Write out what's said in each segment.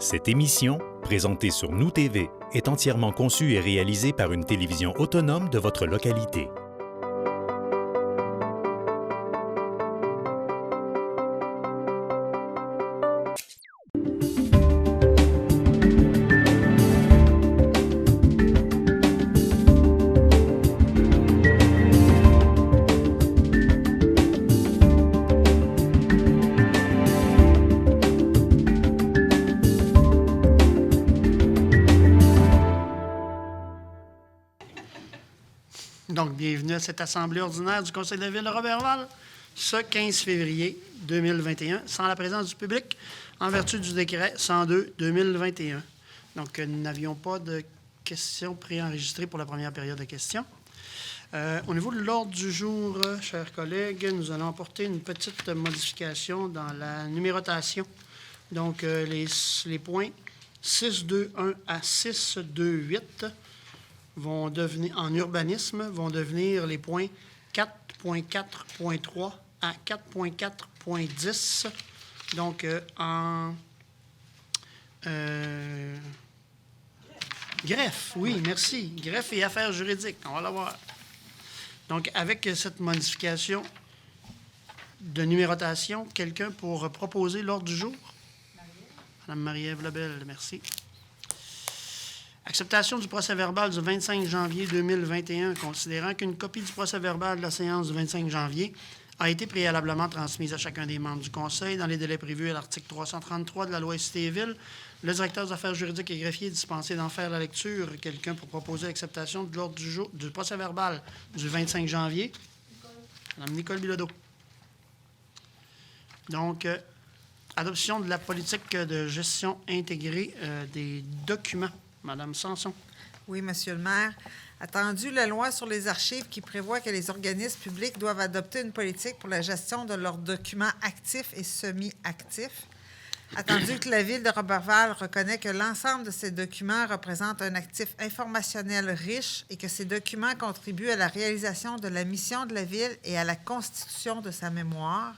Cette émission, présentée sur Nous TV, est entièrement conçue et réalisée par une télévision autonome de votre localité. Donc, bienvenue à cette assemblée ordinaire du Conseil de la Ville de Roberval, ce 15 février 2021, sans la présence du public, en vertu du décret 102-2021. Donc, nous n'avions pas de questions préenregistrées pour la première période de questions. Au niveau de l'ordre du jour, chers collègues, nous allons apporter une petite modification dans la numérotation. Donc, les points 6.2.1 à 6.2.8 vont devenir, en urbanisme, vont devenir les points 4.4.3 à 4.4.10. Donc, en greffe, oui, merci. Greffe et affaires juridiques, on va la voir. Donc, avec cette modification de numérotation, quelqu'un pour proposer l'ordre du jour? Madame Marie-Ève Lebel, merci. Acceptation du procès-verbal du 25 janvier 2021, considérant qu'une copie du procès-verbal de la séance du 25 janvier a été préalablement transmise à chacun des membres du Conseil dans les délais prévus à l'article 333 de la loi Cité et Ville. Le directeur des affaires juridiques et greffier est dispensé d'en faire la lecture. Quelqu'un pour proposer l'acceptation de l'ordre du jour du procès-verbal du 25 janvier? Madame Nicole Bilodeau. Donc, adoption de la politique de gestion intégrée des documents. Madame Sanson. Oui, Monsieur le maire. Attendu la loi sur les archives qui prévoit que les organismes publics doivent adopter une politique pour la gestion de leurs documents actifs et semi-actifs. Attendu que la Ville de Roberval reconnaît que l'ensemble de ces documents représente un actif informationnel riche et que ces documents contribuent à la réalisation de la mission de la Ville et à la constitution de sa mémoire.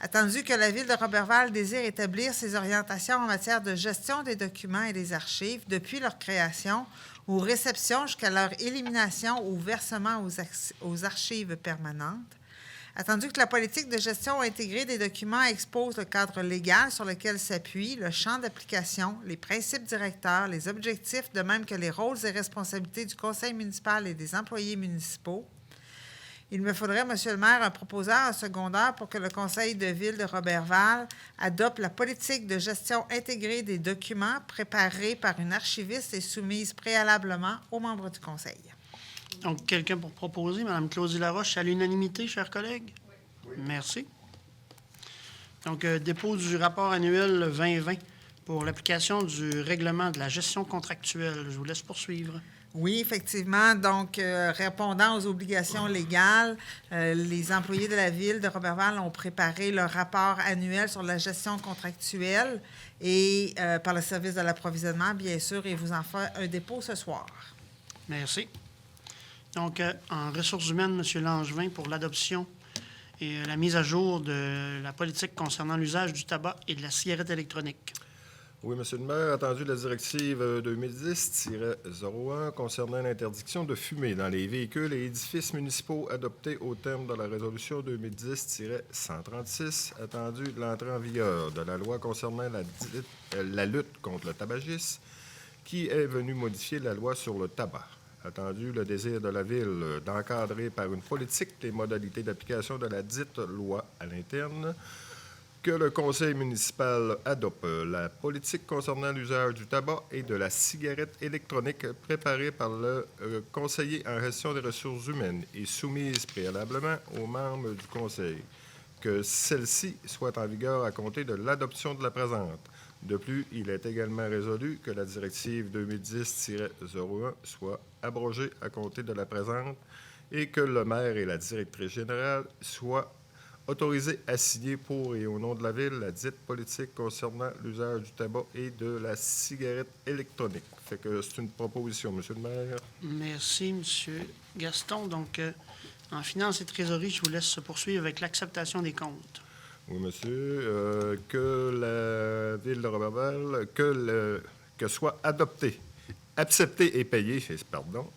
Attendu que la Ville de Roberval désire établir ses orientations en matière de gestion des documents et des archives depuis leur création ou réception jusqu'à leur élimination ou versement aux archives permanentes. Attendu que la politique de gestion intégrée des documents expose le cadre légal sur lequel s'appuie, le champ d'application, les principes directeurs, les objectifs, de même que les rôles et responsabilités du conseil municipal et des employés municipaux. Il me faudrait, Monsieur le maire, un proposeur en secondaire pour que le Conseil de ville de Roberval adopte la politique de gestion intégrée des documents préparée par une archiviste et soumise préalablement aux membres du Conseil. Donc, quelqu'un pour proposer? Mme Claudie Laroche, à l'unanimité, chers collègues? Oui. Merci. Donc, dépôt du rapport annuel 2020 pour l'application du règlement de la gestion contractuelle. Je vous laisse poursuivre. Oui, effectivement. Donc, répondant aux obligations légales, les employés de la Ville de Roberval ont préparé leur rapport annuel sur la gestion contractuelle et par le service de l'approvisionnement, bien sûr, et vous en faire un dépôt ce soir. Merci. Donc, en ressources humaines, M. Langevin, pour l'adoption et la mise à jour de la politique concernant l'usage du tabac et de la cigarette électronique. Oui, Monsieur le maire, attendu la directive 2010-01 concernant l'interdiction de fumer dans les véhicules et édifices municipaux adoptés au terme de la résolution 2010-136, attendu l'entrée en vigueur de la loi concernant la lutte contre le tabagisme qui est venue modifier la loi sur le tabac. Attendu le désir de la Ville d'encadrer par une politique les modalités d'application de la dite loi à l'interne, que le conseil municipal adopte la politique concernant l'usage du tabac et de la cigarette électronique préparée par le conseiller en gestion des ressources humaines et soumise préalablement aux membres du conseil, que celle-ci soit en vigueur à compter de l'adoption de la présente. De plus, il est également résolu que la directive 2010-01 soit abrogée à compter de la présente et que le maire et la directrice générale soient autorisé à signer pour et au nom de la Ville la dite politique concernant l'usage du tabac et de la cigarette électronique. Fait que c'est une proposition, Monsieur le maire. Merci, M. Gaston. Donc, en finances et trésorerie, je vous laisse poursuivre avec l'acceptation des comptes. Oui, monsieur. Que la Ville de Roberval, que soit acceptée et payée, pardon,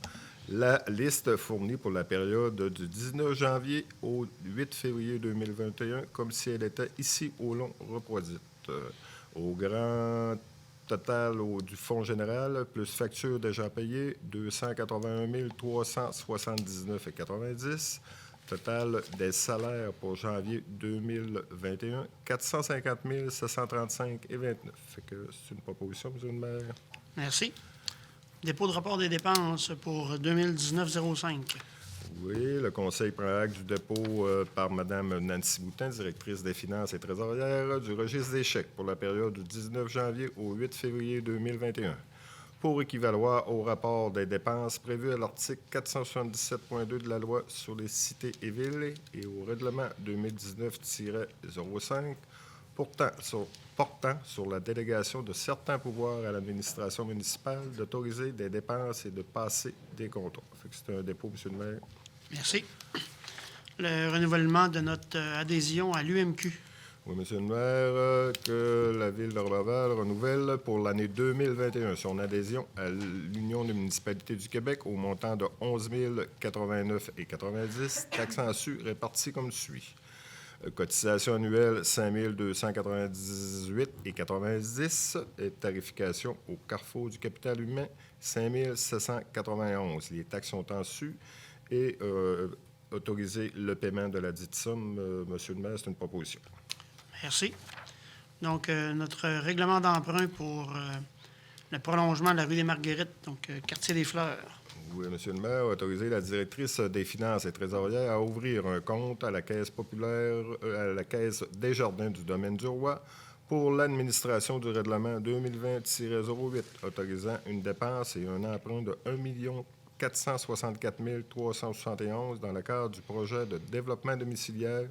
la liste fournie pour la période du 19 janvier au 8 février 2021, comme si elle était ici au long reproduite. Au grand total du Fonds général, plus facture déjà payée, 281 379,90. Total des salaires pour janvier 2021, 450 735,29. Fait que c'est une proposition, M. le maire. Merci. Dépôt de rapport des dépenses pour 2019-05. Oui, le Conseil prend acte du dépôt par Mme Nancy Boutin, directrice des finances et trésorière, du registre des chèques pour la période du 19 janvier au 8 février 2021, pour équivaloir au rapport des dépenses prévues à l'article 477.2 de la loi sur les cités et villes et au règlement 2019-05 portant sur la délégation de certains pouvoirs à l'administration municipale d'autoriser des dépenses et de passer des comptoirs. C'est un dépôt, M. le maire. Merci. Le renouvellement de notre adhésion à l'UMQ. Oui, M. le maire, que la Ville de Roberval renouvelle pour l'année 2021 son adhésion à l'Union des municipalités du Québec au montant de 11 089,90 $, taxes en su réparties comme suit. Cotisation annuelle 5 298,90 $, et tarification au carrefour du capital humain 5 791 $. Les taxes sont en su et autoriser le paiement de la dite somme, M. le maire, c'est une proposition. Merci. Donc, notre règlement d'emprunt pour le prolongement de la rue des Marguerites, donc quartier des Fleurs. Oui, M. le maire, autoriser la directrice des finances et trésorière à ouvrir un compte à la Caisse populaire, à la Caisse Desjardins du domaine du Roi pour l'administration du règlement 2020-08, autorisant une dépense et un emprunt de 1 464 371 dans le cadre du projet de développement domiciliaire,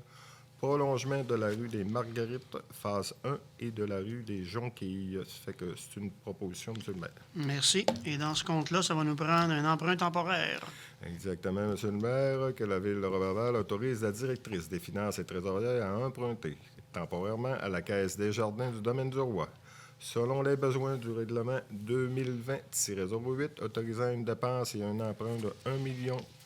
prolongement de la rue des Marguerites, phase 1, et de la rue des Jonquilles. Ça fait que c'est une proposition, M. le maire. Merci. Et dans ce compte-là, ça va nous prendre un emprunt temporaire. Exactement, M. le maire, que la Ville de Roberval autorise la directrice des finances et trésorière à emprunter temporairement à la Caisse Desjardins du domaine du Roi, selon les besoins du règlement 2020-08, autorisant une dépense et un emprunt de 1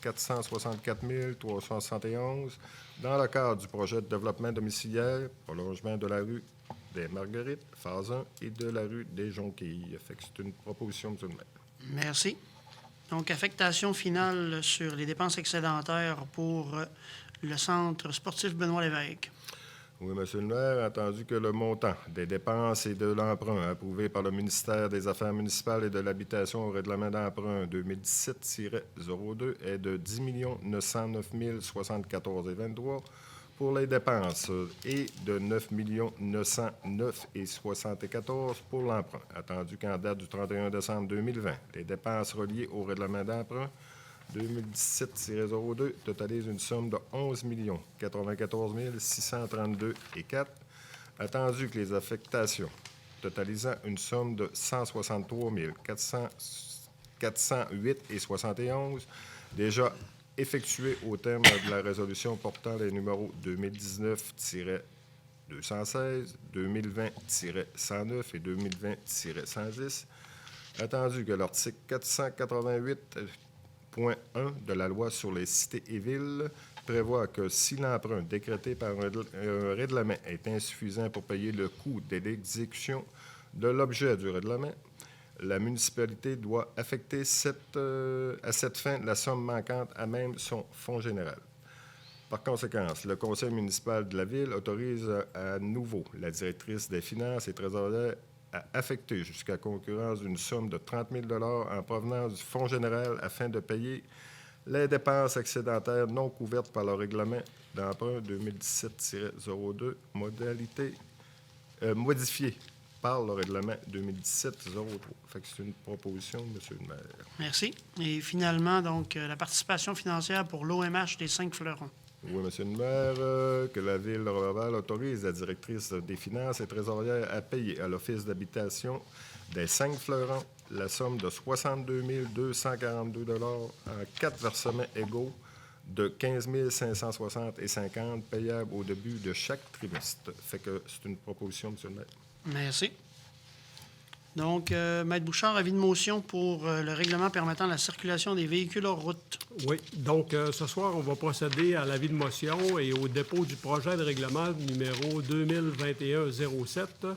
464 371 dans le cadre du projet de développement domiciliaire, prolongement de la rue des Marguerites, phase 1, et de la rue des Jonquilles. Fait que c'est une proposition, M. le maire. Merci. Donc, affectation finale sur les dépenses excédentaires pour le Centre sportif Benoît-Lévesque. Oui, M. le maire, attendu que le montant des dépenses et de l'emprunt approuvé par le ministère des Affaires municipales et de l'Habitation au règlement d'emprunt 2017-02 est de 10 909 074,23 pour les dépenses et de 9 909,74 pour l'emprunt. Attendu qu'en date du 31 décembre 2020, les dépenses reliées au règlement d'emprunt 2017-02 totalise une somme de 11 094 632,04 $. Attendu que les affectations totalisant une somme de 163 408,71 $ déjà effectuées au terme de la résolution portant les numéros 2019-216, 2020-109 et 2020-110. Attendu que l'article 488 Point 1 de la loi sur les cités et villes prévoit que si l'emprunt décrété par un règlement est insuffisant pour payer le coût de l'exécution de l'objet du règlement, la municipalité doit affecter à cette fin la somme manquante à même son fonds général. Par conséquent, le conseil municipal de la ville autorise à nouveau la directrice des finances et trésorière à affecter jusqu'à concurrence d'une somme de 30 000 $ en provenance du Fonds général afin de payer les dépenses excédentaires non couvertes par le règlement d'emprunt 2017-02, modifié par le règlement 2017-03. Fait que c'est une proposition, M. le maire. Merci. Et finalement, donc, la participation financière pour l'OMH des 5 Fleurons. Oui, M. le maire, que la Ville de Roberval autorise la directrice des finances et trésorière à payer à l'Office d'habitation des 5 Fleurons la somme de 62 242 $ en 4 versements égaux de 15 560,50 payables au début de chaque trimestre. Fait que c'est une proposition, M. le maire. Merci. Donc, Maître Bouchard, avis de motion pour le règlement permettant la circulation des véhicules hors route. Oui. Donc, ce soir, on va procéder à l'avis de motion et au dépôt du projet de règlement numéro 2021-07,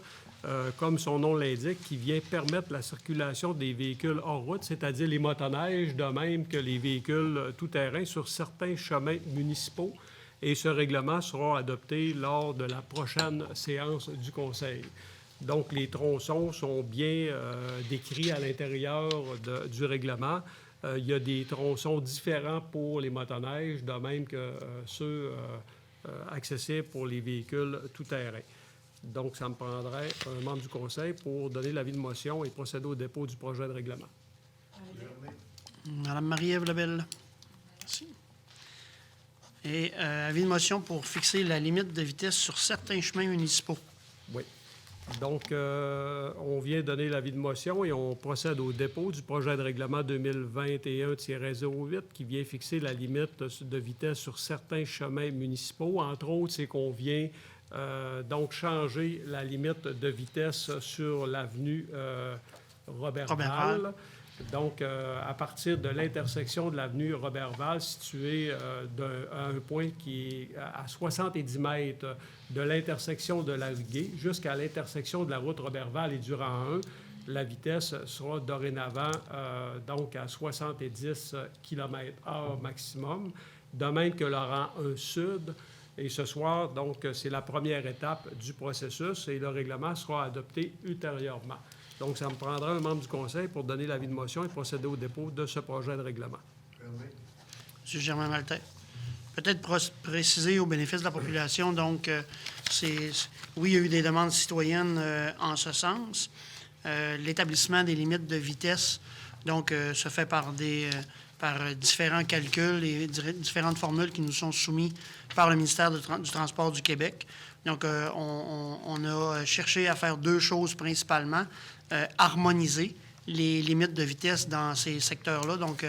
comme son nom l'indique, qui vient permettre la circulation des véhicules hors route, c'est-à-dire les motoneiges, de même que les véhicules tout-terrain sur certains chemins municipaux. Et ce règlement sera adopté lors de la prochaine séance du Conseil. Donc, les tronçons sont bien décrits à l'intérieur du règlement. Il y a des tronçons différents pour les motoneiges, de même que ceux accessibles pour les véhicules tout-terrain. Donc, ça me prendrait un membre du Conseil pour donner l'avis de motion et procéder au dépôt du projet de règlement. Madame Marie-Ève Lebel. Merci. Et avis de motion pour fixer la limite de vitesse sur certains chemins municipaux. Oui. Donc, on vient donner l'avis de motion et on procède au dépôt du projet de règlement 2021-08 qui vient fixer la limite de vitesse sur certains chemins municipaux. Entre autres, c'est qu'on vient donc changer la limite de vitesse sur l'avenue Roberval. Donc, à partir de l'intersection de l'avenue Roberval, située à un point qui est à 70 mètres de l'intersection de la rue Gay jusqu'à l'intersection de la route Roberval et du rang 1, la vitesse sera dorénavant donc à 70 km/h maximum, de même que le rang 1 sud. Et ce soir, donc, c'est la première étape du processus et le règlement sera adopté ultérieurement. Donc, ça me prendra un membre du Conseil pour donner l'avis de motion et procéder au dépôt de ce projet de règlement. M. Germain Maltais. Peut-être préciser au bénéfice de la population, donc, oui, il y a eu des demandes citoyennes en ce sens. L'établissement des limites de vitesse, donc, se fait par différents calculs et différentes formules qui nous sont soumises par le ministère du Transport du Québec. Donc, on a cherché à faire deux choses principalement. Harmoniser les limites de vitesse dans ces secteurs-là, donc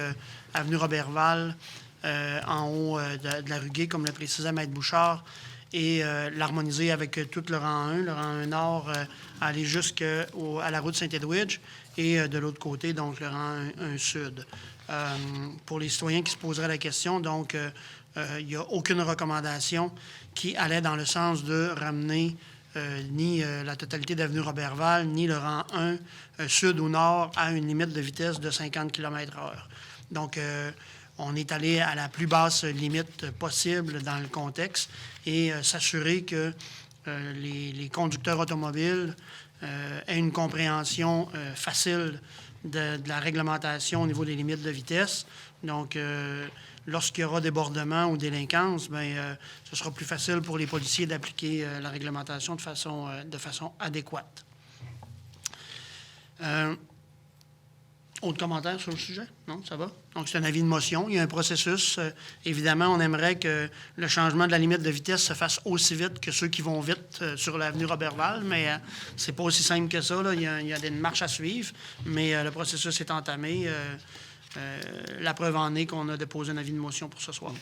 avenue Roberval, en haut de la rue Gay, comme le précisait Maître Bouchard, et l'harmoniser avec tout le rang 1 nord, aller jusqu'à la route Saint-Edwidge, et de l'autre côté, donc le rang 1 sud. Pour les citoyens qui se poseraient la question, donc, il n'y a aucune recommandation qui allait dans le sens de ramener ni la totalité d'avenue Roberval, ni le rang 1 sud ou nord à une limite de vitesse de 50 km/h. Donc, on est allé à la plus basse limite possible dans le contexte et s'assurer que les conducteurs automobiles aient une compréhension facile de la réglementation au niveau des limites de vitesse. Donc, lorsqu'il y aura débordement ou délinquance, bien, ce sera plus facile pour les policiers d'appliquer la réglementation de façon adéquate. Autre commentaire sur le sujet? Non, ça va? Donc, c'est un avis de motion. Il y a un processus. Évidemment, on aimerait que le changement de la limite de vitesse se fasse aussi vite que ceux qui vont vite sur l'avenue Roberval, mais c'est pas aussi simple que ça, là. Il y a une marche à suivre, mais le processus est entamé. La preuve en est qu'on a déposé un avis de motion pour ce soir.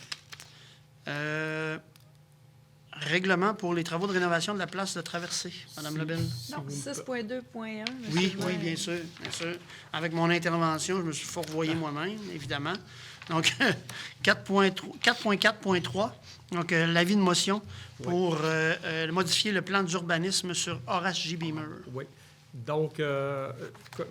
Règlement pour les travaux de rénovation de la place de traversée. Madame Lebel. Non, 6.2.1. Oui, bien sûr, bien sûr. Avec mon intervention, je me suis fourvoyé moi-même, évidemment. Donc, 4.4.3, donc l'avis de motion pour modifier le plan d'urbanisme sur Horace J. Beamer. Oui. Donc,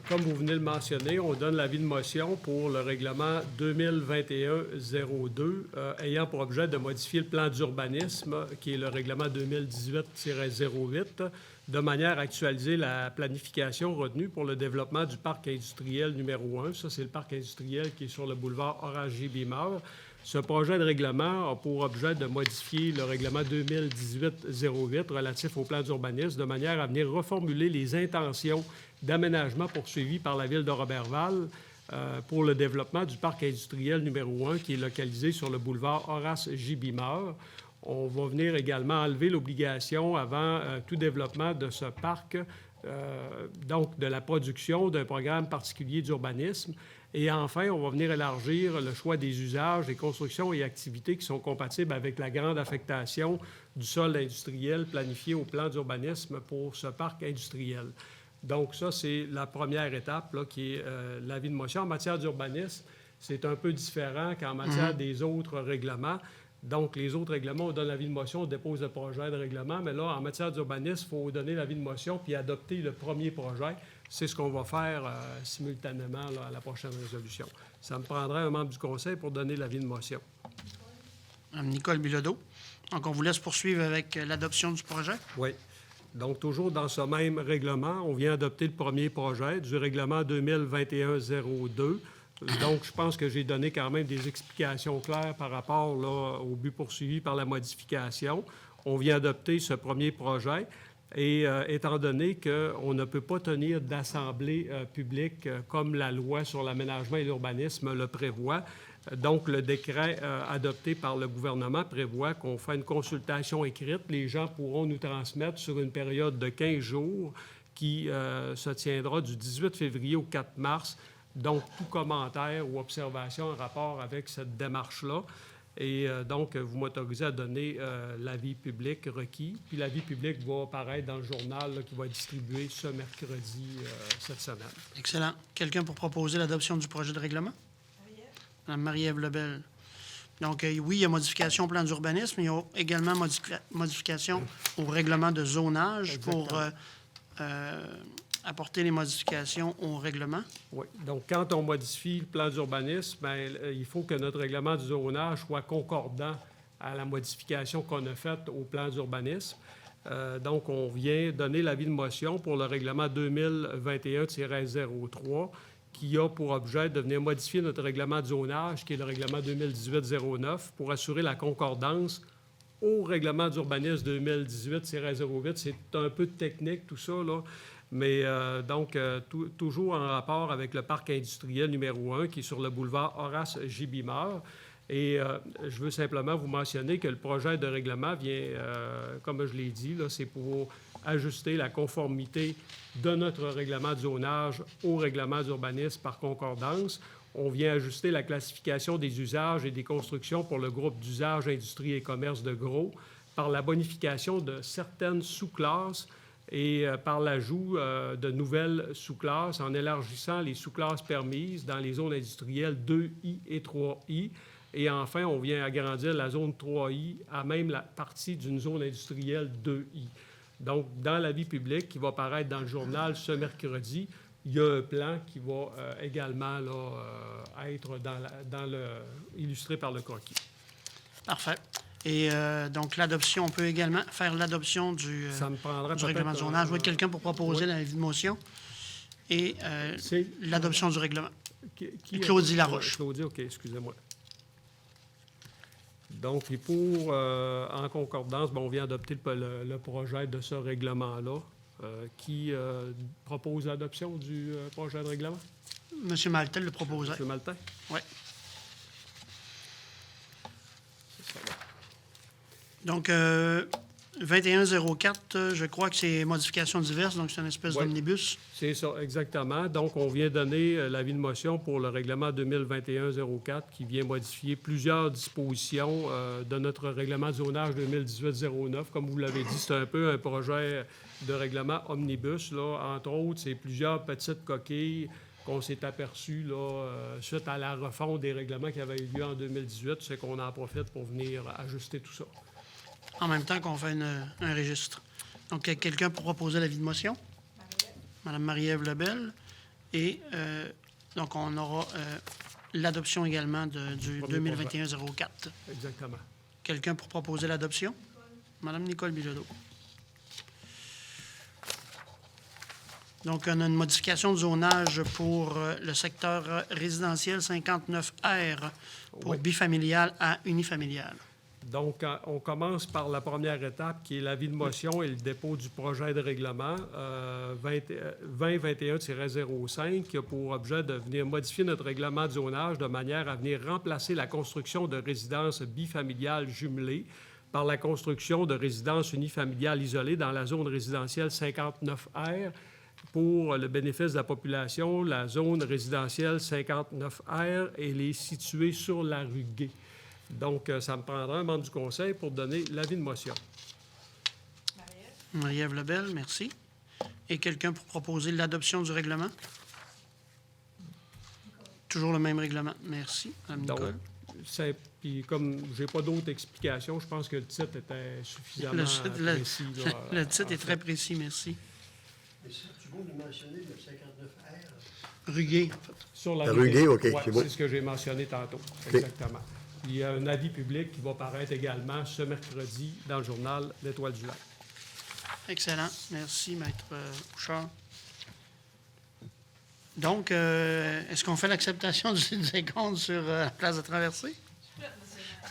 comme vous venez de le mentionner, on donne l'avis de motion pour le règlement 2021-02 ayant pour objet de modifier le plan d'urbanisme, qui est le règlement 2018-08, de manière à actualiser la planification retenue pour le développement du parc industriel numéro 1. Ça, c'est le parc industriel qui est sur le boulevard Horace J. Beamer. Ce projet de règlement a pour objet de modifier le règlement 2018-08 relatif au plan d'urbanisme de manière à venir reformuler les intentions d'aménagement poursuivies par la Ville de Roberval pour le développement du parc industriel numéro 1 qui est localisé sur le boulevard Horace J. Beamer. On va venir également enlever l'obligation avant tout développement de ce parc donc de la production d'un programme particulier d'urbanisme. Et enfin, on va venir élargir le choix des usages, des constructions et activités qui sont compatibles avec la grande affectation du sol industriel planifié au plan d'urbanisme pour ce parc industriel. Donc ça, c'est la première étape là, qui est l'avis de motion. En matière d'urbanisme, c'est un peu différent qu'en matière des autres règlements. Donc, les autres règlements, on donne l'avis de motion, on dépose le projet de règlement, mais là, en matière d'urbanisme, il faut donner l'avis de motion puis adopter le premier projet. C'est ce qu'on va faire simultanément là, à la prochaine résolution. Ça me prendrait un membre du conseil pour donner l'avis de motion. Mme Nicole Bilodeau. Donc, on vous laisse poursuivre avec l'adoption du projet. Oui. Donc, toujours dans ce même règlement, on vient adopter le premier projet du règlement 2021-02. Donc, je pense que j'ai donné quand même des explications claires par rapport là, au but poursuivi par la modification. On vient adopter ce premier projet et étant donné qu'on ne peut pas tenir d'assemblée publique comme la loi sur l'aménagement et l'urbanisme le prévoit, donc le décret adopté par le gouvernement prévoit qu'on fait une consultation écrite. Les gens pourront nous transmettre sur une période de 15 jours qui se tiendra du 18 février au 4 mars. Donc, tout commentaire ou observation en rapport avec cette démarche-là. Et donc, vous m'autorisez à donner l'avis public requis. Puis l'avis public va apparaître dans le journal là, qui va être distribué ce mercredi cette semaine. Excellent. Quelqu'un pour proposer l'adoption du projet de règlement? Mme Marie-Ève Lebel. Donc, oui, il y a modification au plan d'urbanisme, mais il y a également modification au règlement de zonage. Exactement. Pour apporter les modifications au règlement. Oui. Donc, quand on modifie le plan d'urbanisme, bien, il faut que notre règlement du zonage soit concordant à la modification qu'on a faite au plan d'urbanisme. Donc, on vient donner l'avis de motion pour le règlement 2021-03 qui a pour objet de venir modifier notre règlement de zonage, qui est le règlement 2018-09, pour assurer la concordance au règlement d'urbanisme 2018-08. C'est un peu technique, tout ça, là. Mais donc, toujours en rapport avec le parc industriel numéro 1 qui est sur le boulevard Horace Gibimard. Et je veux simplement vous mentionner que le projet de règlement vient, comme je l'ai dit, là, c'est pour ajuster la conformité de notre règlement de zonage au règlement d'urbanisme par concordance. On vient ajuster la classification des usages et des constructions pour le groupe d'usage, industrie et commerce de gros par la bonification de certaines sous-classes et par l'ajout de nouvelles sous-classes en élargissant les sous-classes permises dans les zones industrielles 2I et 3I. Et enfin, on vient agrandir la zone 3I à même la partie d'une zone industrielle 2I. Donc, dans l'avis public qui va paraître dans le journal ce mercredi, il y a un plan qui va également là, être illustré par le croquis. Parfait. Et donc, l'adoption, on peut également faire l'adoption du règlement de zonage. Oui, quelqu'un pour proposer l'avis de motion et l'adoption du règlement. Claudie Laroche. Claudie, OK, excusez-moi. Donc, et pour, en concordance, on vient adopter le projet de ce règlement-là. Qui propose l'adoption du projet de règlement? M. Maltais le proposait. M. Maltais? Oui. Donc, 2104, je crois que c'est modifications diverses, donc c'est une espèce d'omnibus. C'est ça, exactement. Donc, on vient donner l'avis de motion pour le règlement 2021-04 qui vient modifier plusieurs dispositions de notre règlement de zonage 2018-09. Comme vous l'avez dit, c'est un peu un projet de règlement omnibus. Là. Entre autres, c'est plusieurs petites coquilles qu'on s'est aperçues là, suite à la refonte des règlements qui avaient eu lieu en 2018. C'est qu'on en profite pour venir ajuster tout ça. En même temps qu'on fait un registre. Donc, quelqu'un pour proposer l'avis de motion? Mme Marie-Ève Lebel. Et donc, on aura l'adoption également du 2021-04. Exactement. Quelqu'un pour proposer l'adoption? Mme Nicole Bilodeau. Donc, on a une modification de zonage pour le secteur résidentiel 59R pour bifamilial à unifamilial. Donc, on commence par la première étape, qui est l'avis de motion et le dépôt du projet de règlement 2021-05, qui a pour objet de venir modifier notre règlement de zonage de manière à venir remplacer la construction de résidences bifamiliales jumelées par la construction de résidences unifamiliales isolées dans la zone résidentielle 59R pour le bénéfice de la population, la zone résidentielle 59R, elle est située sur la rue Gay. Donc, ça me prendra un membre du conseil pour donner l'avis de motion. Marie-Ève Lebel, merci. Et quelqu'un pour proposer l'adoption du règlement? Toujours le même règlement. Merci, Mme Donc, Nicole. puis comme je n'ai pas d'autres explications, je pense que le titre était suffisamment précis. Là, Le titre en est très fait. précis, merci. Mais c'est bon de mentionner le 59R. Rugué, en fait. Sur la La rue rue Gay, OK, Ouais, c'est bon. c'est ce que j'ai mentionné tantôt. Exactement. Il y a un avis public qui va paraître également ce mercredi dans le journal L'Étoile du Lac. Excellent. Merci, Maître Bouchard. Donc, est-ce qu'on fait l'acceptation du décompte sur la place de traversée?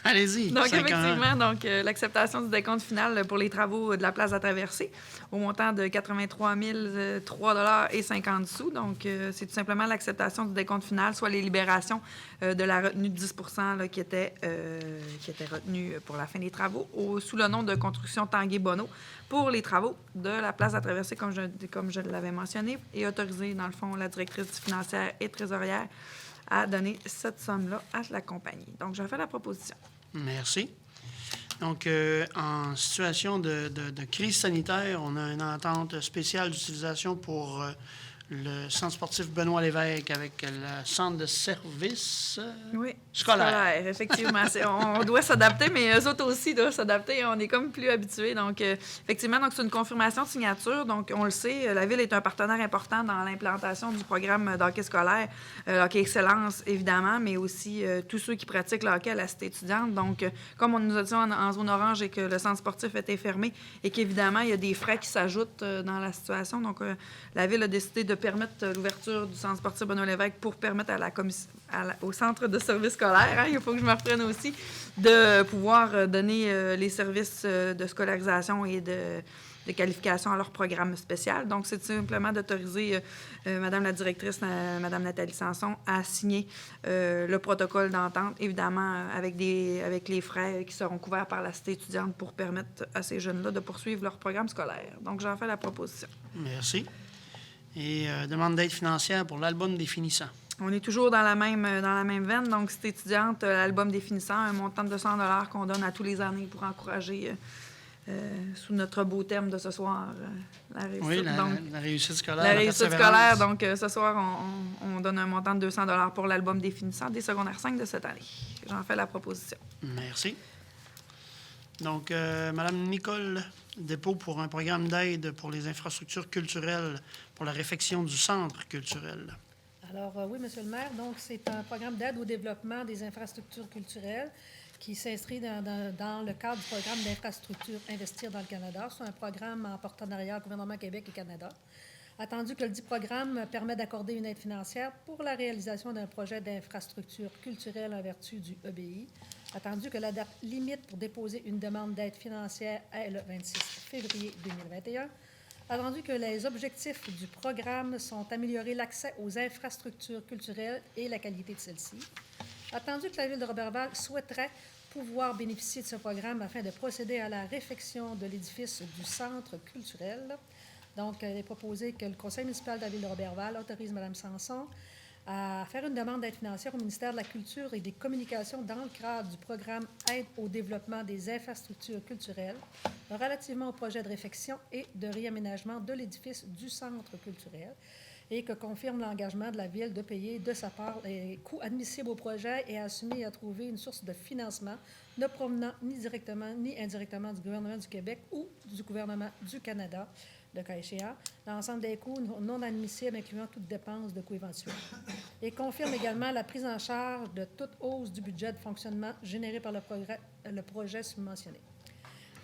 Allez-y. Donc, 5-1. effectivement, l'acceptation du décompte final pour les travaux de la place à traverser au montant de 83 003,50 $. Donc, c'est tout simplement l'acceptation du décompte final, soit les libérations de la retenue de 10 là, qui était retenue pour la fin des travaux, sous le nom de construction Tanguay-Bonneau, pour les travaux de la place à traverser, comme je l'avais mentionné, et autoriser, dans le fond, la directrice financière et trésorière à donner cette somme-là à la compagnie. Donc, je fais la proposition. Merci. Donc, en situation de crise sanitaire, on a une entente spéciale d'utilisation pour le centre sportif Benoît Lévesque avec le centre de service Oui. scolaire. Effectivement. On doit s'adapter, mais eux autres aussi doivent s'adapter. On est comme plus habitués. Donc, effectivement, c'est une confirmation de signature. Donc, on le sait, la Ville est un partenaire important dans l'implantation du programme d'hockey scolaire, hockey excellence, évidemment, mais aussi tous ceux qui pratiquent le hockey à la cité étudiante. Donc, comme on nous a dit en zone orange et que le centre sportif était fermé et qu'évidemment, il y a des frais qui s'ajoutent dans la situation. Donc, la Ville a décidé de permettre l'ouverture du centre sportif Benoît Lévesque pour permettre à au centre de service scolaire, il faut que je me reprenne aussi, de pouvoir donner les services de scolarisation et de qualification à leur programme spécial. Donc, c'est simplement d'autoriser Madame la directrice, Madame Nathalie Sanson, à signer le protocole d'entente, évidemment avec les frais qui seront couverts par la cité étudiante pour permettre à ces jeunes-là de poursuivre leur programme scolaire. Donc, j'en fais la proposition. Merci. Et demande d'aide financière pour l'album des finissants. On est toujours dans la même veine. Donc, cité étudiante, l'album des finissants, un montant de 200 $ qu'on donne à tous les années pour encourager, sous notre beau thème de ce soir, la réussite. Oui, Donc, la réussite scolaire. la réussite scolaire. persévérance. Donc, ce soir, on donne un montant de 200 $ pour l'album des finissants des secondaires 5 de cette année. J'en fais la proposition. Merci. Donc, Madame Nicole, dépôt pour un programme d'aide pour les infrastructures culturelles pour la réfection du centre culturel. Alors, oui, Monsieur le maire, donc c'est un programme d'aide au développement des infrastructures culturelles qui s'inscrit dans le cadre du programme d'infrastructure Investir dans le Canada. C'est un programme en partenariat gouvernement Québec et Canada. Attendu que le dit programme permet d'accorder une aide financière pour la réalisation d'un projet d'infrastructure culturelle en vertu du EBI. Attendu que la date limite pour déposer une demande d'aide financière est le 26 février 2021. Attendu que les objectifs du programme sont améliorer l'accès aux infrastructures culturelles et la qualité de celles-ci. Attendu que la Ville de Roberval souhaiterait pouvoir bénéficier de ce programme afin de procéder à la réfection de l'édifice du centre culturel. Donc, il est proposé que le Conseil municipal de la Ville de Roberval autorise Mme Sanson à faire une demande d'aide financière au ministère de la Culture et des Communications dans le cadre du programme Aide au développement des infrastructures culturelles relativement au projet de réfection et de réaménagement de l'édifice du centre culturel et que confirme l'engagement de la Ville de payer de sa part les coûts admissibles au projet et assumer à trouver une source de financement ne provenant ni directement ni indirectement du gouvernement du Québec ou du gouvernement du Canada, le cas échéant, l'ensemble des coûts non admissibles incluant toute dépense de coûts éventuels. Et confirme également la prise en charge de toute hausse du budget de fonctionnement généré par le projet subventionné.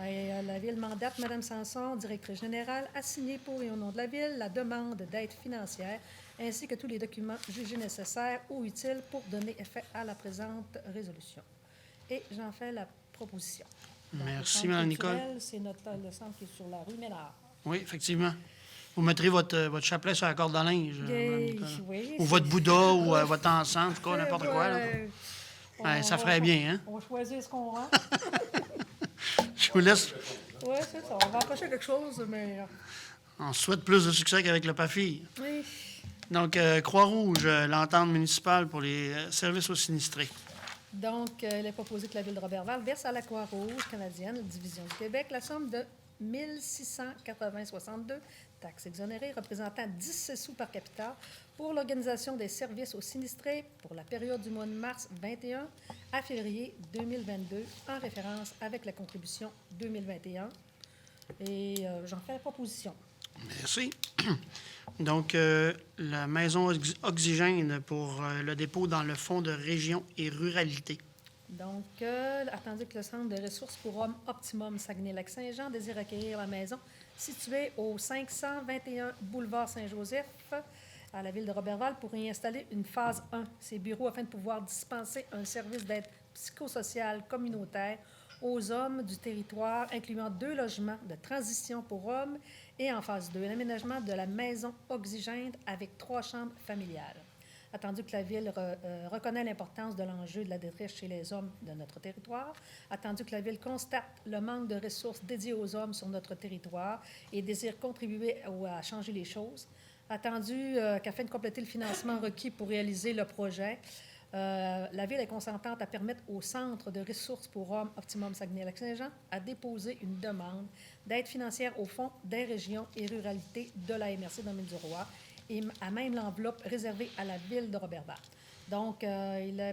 Et la Ville mandate Mme Sanson, directrice générale, à signer pour et au nom de la Ville la demande d'aide financière ainsi que tous les documents jugés nécessaires ou utiles pour donner effet à la présente résolution. Et j'en fais la proposition. Donc, Merci, Mme Nicole. C'est le centre qui est sur la rue Ménard. Oui, effectivement. Vous mettrez votre chapelet sur la corde à linge, Mme Nicole. Oui, Ou votre Bouddha, ou votre encens, en tout cas, n'importe quoi. Là. Ouais, ça ferait bien, hein? On va choisir ce qu'on rend. Je vous laisse. Oui, c'est ça. On va approcher quelque chose, mais On souhaite plus de succès qu'avec le PAFI. Oui. Donc, Croix-Rouge, l'entente municipale pour les services aux sinistrés. Donc, il est proposé que la Ville de Roberval verse à la Croix-Rouge canadienne, division du Québec, la somme de 1 680,62 taxes exonérées représentant 17 sous par capita pour l'organisation des services aux sinistrés pour la période du mois de mars 21 à février 2022, en référence avec la contribution 2021. Et j'en fais la proposition. Merci. Donc, la maison oxygène pour le dépôt dans le fonds de région et ruralité. Donc, attendu que le Centre de ressources pour hommes Optimum Saguenay-Lac-Saint-Jean désire acquérir la maison située au 521 boulevard Saint-Joseph à la ville de Roberval pour y installer une phase 1, ses bureaux, afin de pouvoir dispenser un service d'aide psychosociale communautaire aux hommes du territoire, incluant 2 logements de transition pour hommes et en phase 2, l'aménagement de la maison oxygène avec 3 chambres familiales. Attendu que la Ville reconnaît l'importance de l'enjeu de la détresse chez les hommes de notre territoire, attendu que la Ville constate le manque de ressources dédiées aux hommes sur notre territoire et désire contribuer à changer les choses, attendu qu'afin de compléter le financement requis pour réaliser le projet, la Ville est consentante à permettre au Centre de ressources pour hommes Optimum Saguenay-Lac-Saint-Jean à déposer une demande d'aide financière au Fonds des régions et ruralités de la MRC d'Aumône-du-Roi et à même l'enveloppe réservée à la Ville de Roberval. Donc,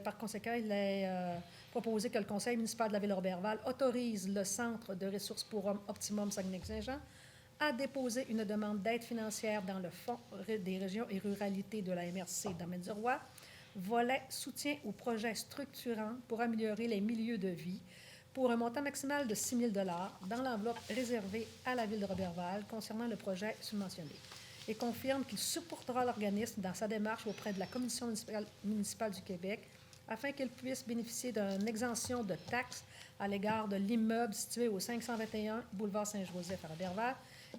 par conséquent, il est proposé que le Conseil municipal de la Ville de Roberval autorise le Centre de ressources pour hommes Optimum Saguenay-Lac-Saint-Jean à déposer une demande d'aide financière dans le Fonds des régions et ruralités de la MRC d'Aumône-du-Roi, volet soutien aux projets structurants pour améliorer les milieux de vie, pour un montant maximal de 6 000 dans l'enveloppe réservée à la Ville de Roberval concernant le projet subventionné, et confirme qu'il supportera l'organisme dans sa démarche auprès de la Commission municipale du Québec afin qu'il puisse bénéficier d'une exemption de taxes à l'égard de l'immeuble situé au 521 boulevard Saint-Joseph à Roberval,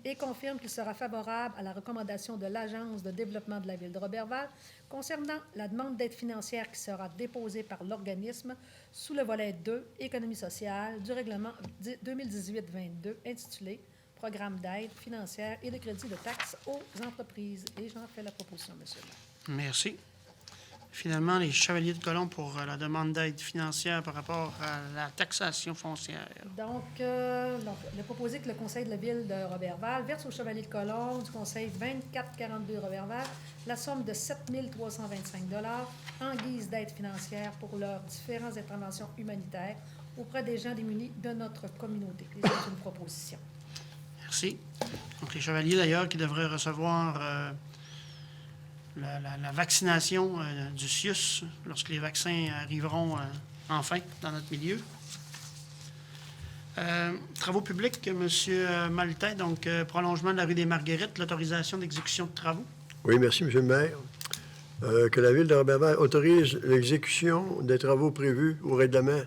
et confirme qu'il sera favorable à la recommandation de l'Agence de développement de la Ville de Roberval concernant la demande d'aide financière qui sera déposée par l'organisme sous le volet 2, économie sociale, du règlement 2018-22 intitulé Programme d'aide financière et de crédit de taxes aux entreprises. Et j'en fais la proposition, monsieur le maire. Merci. Finalement, les Chevaliers de Colomb pour la demande d'aide financière par rapport à la taxation foncière. Donc, il est proposé que le Conseil de la Ville de Roberval verse aux Chevaliers de Colomb du Conseil 2442 Roberval la somme de 7 325 en guise d'aide financière pour leurs différentes interventions humanitaires auprès des gens démunis de notre communauté. C'est une proposition. Merci. Donc, les Chevaliers, d'ailleurs, qui devraient recevoir la vaccination du CIUS lorsque les vaccins arriveront enfin dans notre milieu. Travaux publics, M. Maltais, donc prolongement de la rue des Marguerites, l'autorisation d'exécution de travaux. Oui, merci, M. le maire. Que la Ville de Roberval autorise l'exécution des travaux prévus au règlement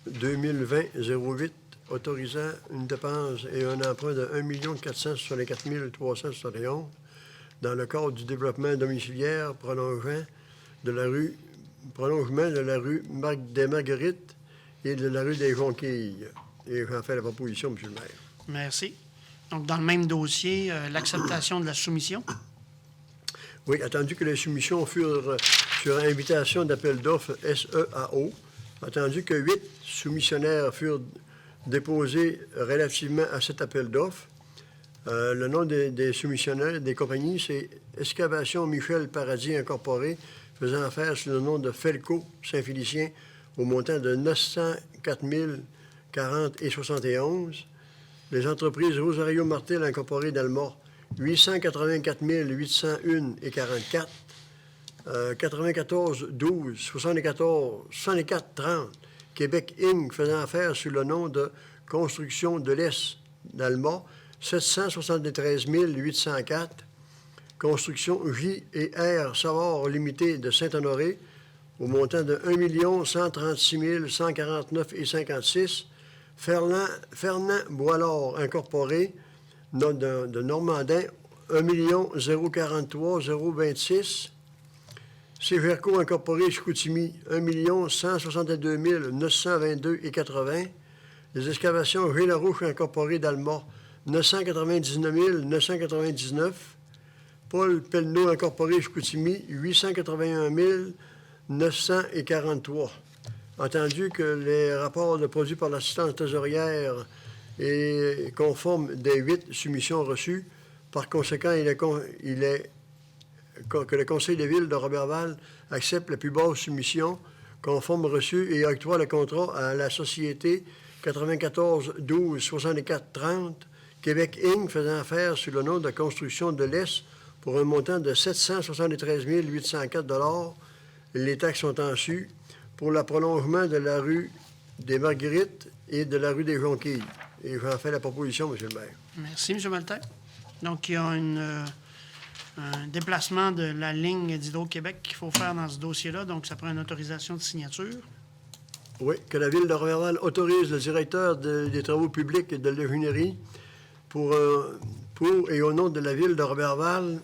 2020-08, autorisant une dépense et un emprunt de 1 464 371 dans le cadre du développement domiciliaire prolongement de la rue des Marguerites et de la rue des Jonquilles. Et j'en fais la proposition, M. le maire. Merci. Donc, dans le même dossier, l'acceptation de la soumission. Oui, attendu que les soumissions furent sur invitation d'appel d'offres SEAO, attendu que 8 soumissionnaires furent déposés relativement à cet appel d'offres. Le nom des soumissionnaires des compagnies, c'est Excavation Michel Paradis Incorporé, faisant affaire sous le nom de Felco Saint-Félicien au montant de 904 040 et 71. Les entreprises Rosario Martel Incorporé d'Almort, 884 801 et 44. 94 12 64 30. Québec Inc. faisant affaire sous le nom de Construction de l'Est d'Alma, 773 804. Construction J&R Savard Limité de Saint-Honoré, au montant de 1 136 149 et 56. Fernand Boilard Incorporé de Normandin, 1 043 026. Céverco Incorporé Chicoutimi, 1 162 922 et 80. Les excavations G. Larouche Incorporé d'Alma, 999 999. Paul Pelleneau Incorporé Chicoutimi, 881 943. Entendu que les rapports produits par l'assistance trésorière est conforme des 8 soumissions reçues. Par conséquent, que le Conseil de ville de Roberval accepte la plus basse soumission conforme reçue et octroie le contrat à la société 94 12 64 30 Québec Inc. faisant affaire sous le nom de Construction de l'Est pour un montant de 773 804 $. Les taxes sont en su pour le prolongement de la rue des Marguerites et de la rue des Jonquilles. Et j'en fais la proposition, M. le maire. Merci, M. Maltais. Donc, il y a un déplacement de la ligne d'Hydro-Québec qu'il faut faire dans ce dossier-là. Donc, ça prend une autorisation de signature. Oui, que la Ville de Roberval autorise le directeur des travaux publics et de l'ingénierie pour et au nom de la Ville de Roberval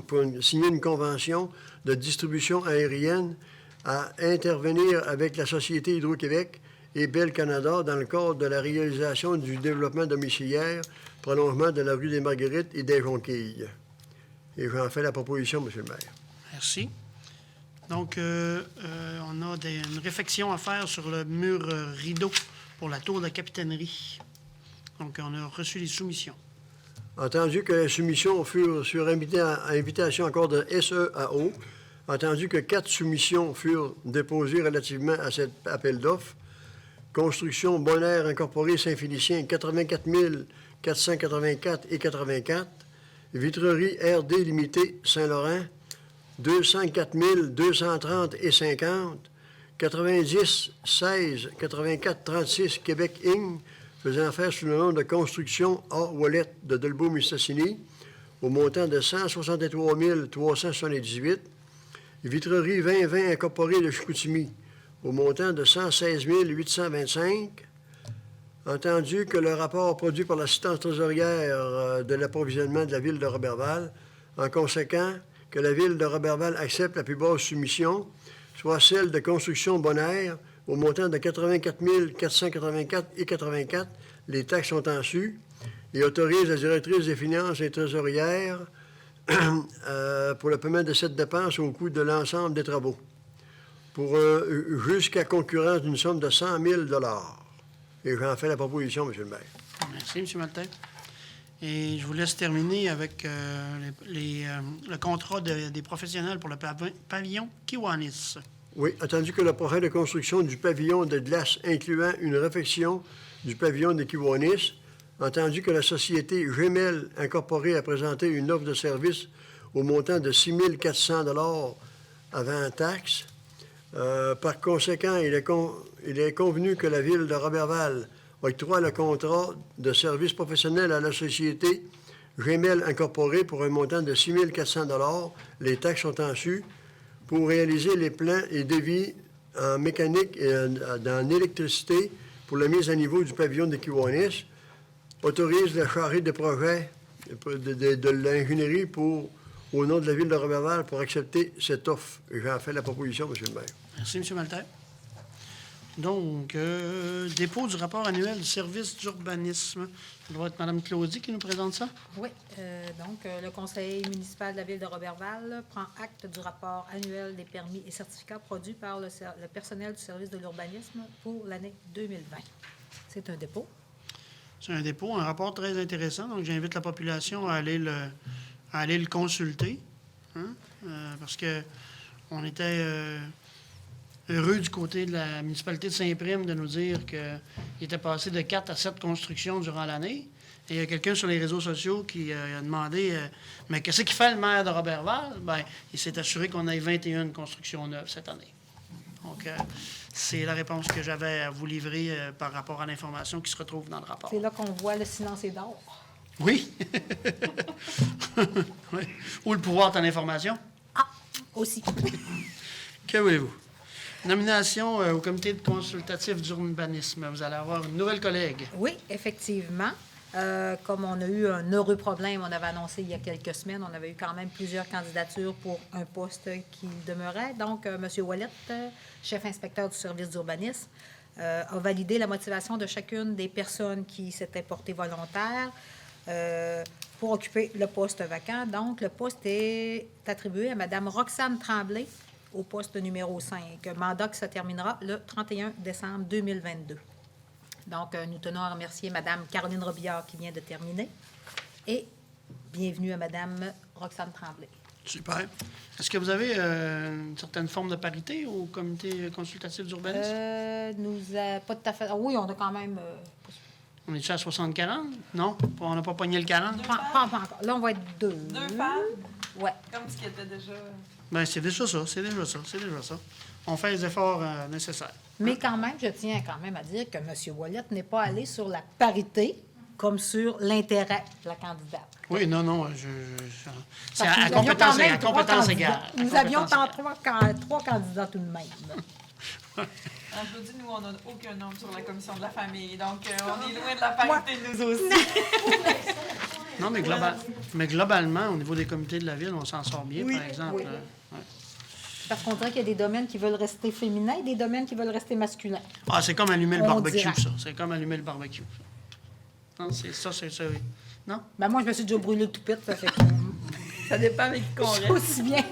pour signer une convention de distribution aérienne à intervenir avec la Société Hydro-Québec et Bell Canada dans le cadre de la réalisation du développement domiciliaire, prolongement de la rue des Marguerites et des Jonquilles. Et j'en fais la proposition, M. le maire. Merci. Donc, on a une réflexion à faire sur le mur rideau pour la tour de capitainerie. Donc, on a reçu les soumissions. Entendu que les soumissions furent sur invitation encore de SEAO, entendu que 4 soumissions furent déposées relativement à cet appel d'offres, Construction Bonaire Incorporée Saint-Félicien, 84 484 et 84, Vitrerie RD Limité Saint-Laurent, 204 230 et 50, 90 16 84 36 Québec Inc., faisant affaire sous le nom de Construction A. Wallet de Dolbeau-Mistassini, au montant de 163 378, Vitrerie 2020 Incorporée de Chicoutimi, au montant de 116 825, entendu que le rapport produit par l'assistance trésorière de l'approvisionnement de la Ville de Roberval, en conséquent, que la Ville de Roberval accepte la plus basse soumission, soit celle de Construction Bonaire, au montant de 84 484 et 84, les taxes sont en su, et autorise la directrice des finances et trésorières pour le paiement de cette dépense au coût de l'ensemble des travaux, pour jusqu'à concurrence d'une somme de 100 000 $. Et j'en fais la proposition, M. le maire. Merci, M. Maltais. Et je vous laisse terminer avec le contrat des professionnels pour le pavillon Kiwanis. Oui, attendu que le projet de construction du pavillon de glace incluant une réfection du pavillon de Kiwanis, entendu que la société Gemel Incorporée a présenté une offre de service au montant de 6 400 $ avant taxe. Par conséquent, il est convenu que la Ville de Roberval octroie le contrat de service professionnel à la société Gemel Incorporée pour un montant de 6 400 $. Les taxes sont en su pour réaliser les plans et devis en mécanique et en électricité pour la mise à niveau du pavillon de Kiwanis, autorise la chargée de projet de l'ingénierie au nom de la Ville de Roberval pour accepter cette offre. Et j'en fais la proposition, M. le maire. Merci, M. Maltais. Donc, dépôt du rapport annuel du service d'urbanisme. Ça doit être Mme Claudie qui nous présente ça. Oui. Donc, le conseil municipal de la Ville de Roberval prend acte du rapport annuel des permis et certificats produits par le personnel du service de l'urbanisme pour l'année 2020. C'est un dépôt. C'est un dépôt, un rapport très intéressant. Donc, j'invite la population à aller le consulter. Hein? Parce que on était heureux du côté de la municipalité de Saint-Prime de nous dire qu'il était passé de 4 à 7 constructions durant l'année. Et il y a quelqu'un sur les réseaux sociaux qui a demandé mais qu'est-ce qu'il fait le maire de Roberval? Bien, il s'est assuré qu'on ait 21 constructions neuves cette année. Donc, c'est la réponse que j'avais à vous livrer par rapport à l'information qui se retrouve dans le rapport. C'est là qu'on voit le silence est d'or. Oui. Oui. Ou le pouvoir de l'information. Ah, aussi. Que voulez-vous? Nomination au comité consultatif d'urbanisme. Vous allez avoir une nouvelle collègue. Oui, effectivement. Comme on a eu un heureux problème, on avait annoncé il y a quelques semaines, on avait eu quand même plusieurs candidatures pour un poste qui demeurait. Donc, M. Wallet, chef inspecteur du service d'urbanisme, a validé la motivation de chacune des personnes qui s'étaient portées volontaires. pour occuper le poste vacant. Donc, le poste est attribué à Mme Roxane Tremblay au poste numéro 5, mandat qui se terminera le 31 décembre 2022. Donc, nous tenons à remercier Mme Caroline Robillard qui vient de terminer et bienvenue à Mme Roxane Tremblay. Super. Est-ce que vous avez une certaine forme de parité au comité consultatif d'urbanisme? Pas tout à fait. Oui, on a quand même. On est-tu à 60-40? Non? On n'a pas pogné le 40? Pas encore. Là, on va être 2. 2 femmes, Oui. comme ce qui était déjà... Bien, c'est déjà ça. On fait les efforts nécessaires. Mais quand même, je tiens quand même à dire que M. Wallet n'est pas allé sur la parité comme sur l'intérêt de la candidate. Oui, non, c'est Parce que à nous avions quand même trois compétence candidats. égale. Nous avions trois candidats tout de même. Je vous dis, nous, on n'a aucun homme sur la commission de la famille, donc on est loin de la parité, nous aussi. Non, mais globalement, au niveau des comités de la ville, on s'en sort bien, par exemple. Oui. Parce qu'on dirait qu'il y a des domaines qui veulent rester féminins et des domaines qui veulent rester masculins. Ah, c'est comme allumer le On barbecue, dira. ça. C'est comme allumer le barbecue. Non, c'est ça, oui. Non? Ben moi, je me suis déjà brûlé le toupette, ça fait que Ça dépend avec qui qu'on reste. aussi bien.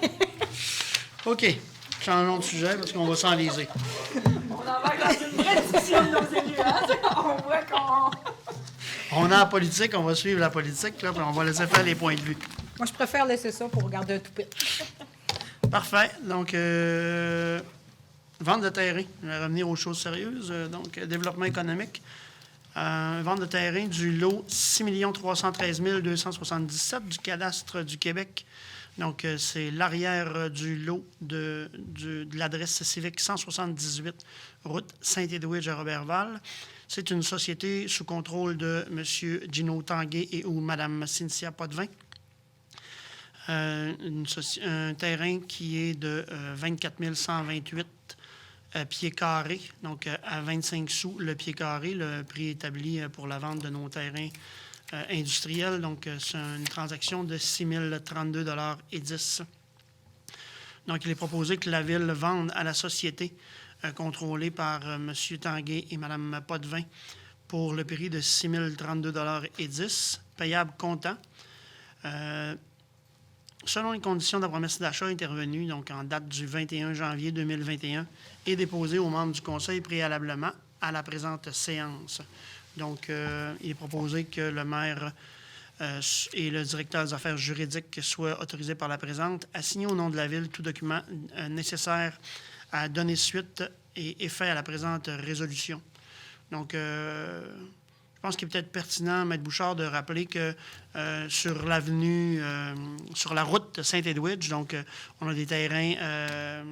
OK. Changeons de sujet parce qu'on va s'enliser. On embarque dans une vraie discussion de nos élus, hein? On voit qu'on... On est en politique, on va suivre la politique, là, puis on va laisser faire les points de vue. Moi, je préfère laisser ça pour regarder un toupette. Parfait. Donc, vente de terrain. Je vais revenir aux choses sérieuses. Donc, développement économique. Vente de terrain du lot 6 313 277 du cadastre du Québec. Donc, c'est l'arrière du lot de l'adresse civique 178, route Saint-Édouard à Roberval. C'est une société sous contrôle de M. Gino Tanguay et ou Mme Cynthia Potvin. Un terrain qui est de 24 128 pieds carrés, donc à 25 sous le pied carré, le prix établi pour la vente de nos terrains industriels. Donc, c'est une transaction de 6 032,10 $. Donc, il est proposé que la Ville vende à la société contrôlée par M. Tanguay et Mme Potvin pour le prix de 6 032,10 $, payable comptant. Selon les conditions de la promesse d'achat intervenue, donc en date du 21 janvier 2021, et déposée aux membres du Conseil préalablement à la présente séance. Donc, il est proposé que le maire et le directeur des affaires juridiques soient autorisés par la présente à signer au nom de la Ville tout document nécessaire à donner suite et effet à la présente résolution. Donc, je pense qu'il est peut-être pertinent, Maître Bouchard, de rappeler que sur l'avenue, sur la route de Saint-Edwidge, donc on a des terrains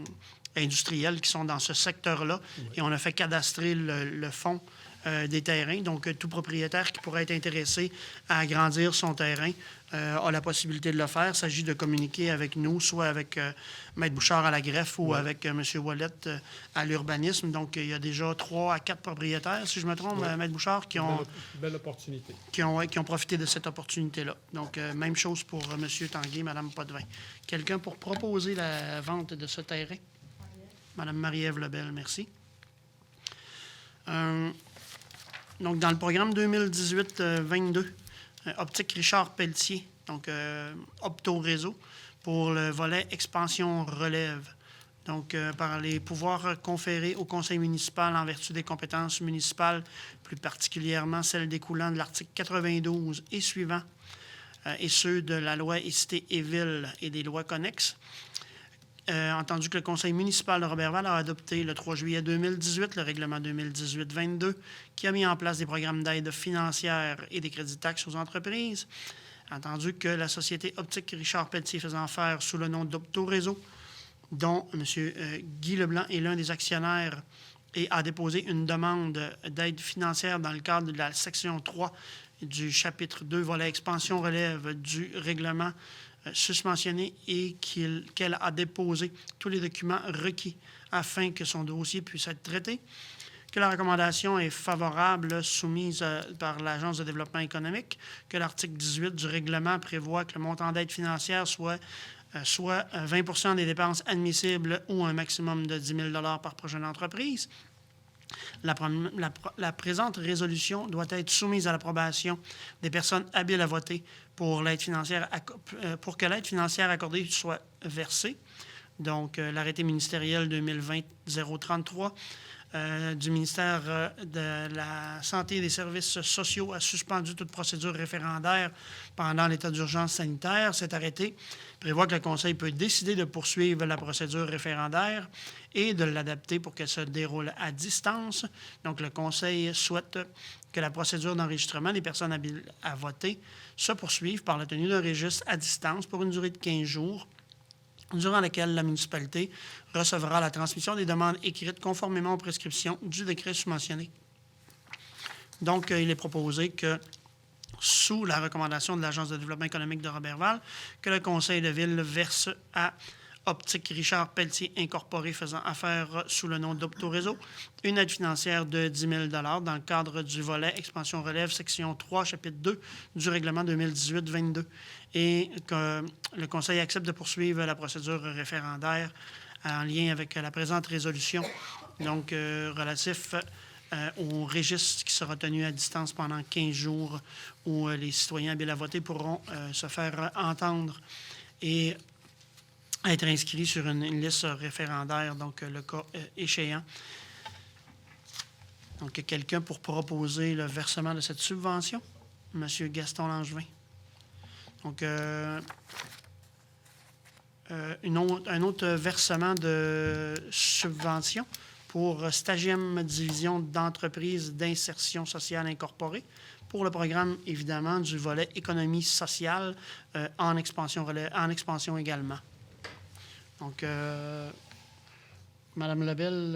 industriels qui sont dans ce secteur-là, et on a fait cadastrer le fond des terrains. Donc, tout propriétaire qui pourrait être intéressé à agrandir son terrain a la possibilité de le faire. Il s'agit de communiquer avec nous, soit avec Maître Bouchard à la greffe ou avec M. Wallet à l'urbanisme. Donc, il y a déjà 3 à 4 propriétaires, si je me trompe, Maître Bouchard, qui ont... Belle opportunité. Qui ont profité de cette opportunité-là. Donc, même chose pour M. Tanguay, Mme Potvin. Quelqu'un pour proposer la vente de ce terrain? Mme Marie-Ève Lebel, merci. Donc, dans le programme 2018-22, Optique Richard Pelletier, donc Opto Réseau, pour le volet expansion relève. Donc, par les pouvoirs conférés au conseil municipal en vertu des compétences municipales, plus particulièrement celles découlant de l'article 92 et suivants, et ceux de la loi Écité et Ville et des lois connexes. Entendu que le conseil municipal de Roberval a adopté le 3 juillet 2018 le règlement 2018-22 qui a mis en place des programmes d'aide financière et des crédits de taxes aux entreprises. Entendu que la société Optique Richard Pelletier faisant faire sous le nom d'Opto Réseau, dont M. Guy Leblanc est l'un des actionnaires et a déposé une demande d'aide financière dans le cadre de la section 3 du chapitre 2, volet expansion relève du règlement susmentionné et qu'elle a déposé tous les documents requis afin que son dossier puisse être traité, que la recommandation est favorable soumise par l'Agence de développement économique, que l'article 18 du règlement prévoit que le montant d'aide financière soit 20 des dépenses admissibles ou un maximum de 10 000 par projet d'entreprise, La présente résolution doit être soumise à l'approbation des personnes habiles à voter pour que l'aide financière accordée soit versée. Donc, l'arrêté ministériel 2020-033 du ministère de la Santé et des Services sociaux a suspendu toute procédure référendaire pendant l'état d'urgence sanitaire. Cet arrêté prévoit que le Conseil peut décider de poursuivre la procédure référendaire et de l'adapter pour qu'elle se déroule à distance. Donc, le Conseil souhaite que la procédure d'enregistrement des personnes habiles à voter se poursuive par la tenue d'un registre à distance pour une durée de 15 jours, durant laquelle la municipalité recevra la transmission des demandes écrites conformément aux prescriptions du décret susmentionné. Donc, il est proposé que, sous la recommandation de l'Agence de développement économique de Roberval, que le Conseil de ville verse à Optique Richard Pelletier Incorporé faisant affaire sous le nom d'Optoréseau une aide financière de 10 000 $ dans le cadre du volet Expansion Relève, section 3, chapitre 2 du règlement 2018-22 et que le Conseil accepte de poursuivre la procédure référendaire en lien avec la présente résolution, donc relatif au registre qui sera tenu à distance pendant 15 jours où les citoyens habiles à voter pourront se faire entendre et être inscrits sur une liste référendaire, donc le cas échéant. Donc, quelqu'un pour proposer le versement de cette subvention? Monsieur Gaston Langevin. Donc, un autre versement de subvention pour 7e division d'entreprise d'insertion sociale incorporée pour le programme, évidemment, du volet économie sociale en expansion également. Donc, Madame Lebel...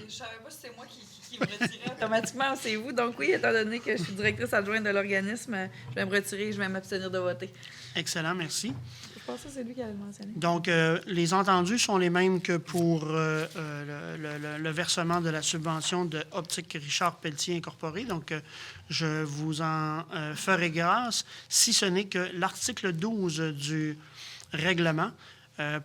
Je ne savais pas si c'est moi qui me retirais automatiquement, c'est vous. Donc oui, étant donné que je suis directrice adjointe de l'organisme, je vais me retirer et je vais m'abstenir de voter. Excellent, merci. Je pense que c'est lui qui avait mentionné. Donc, les entendus sont les mêmes que pour le versement de la subvention de Optique Richard Pelletier Incorporé. Donc, je vous en ferai grâce, si ce n'est que l'article 12 du règlement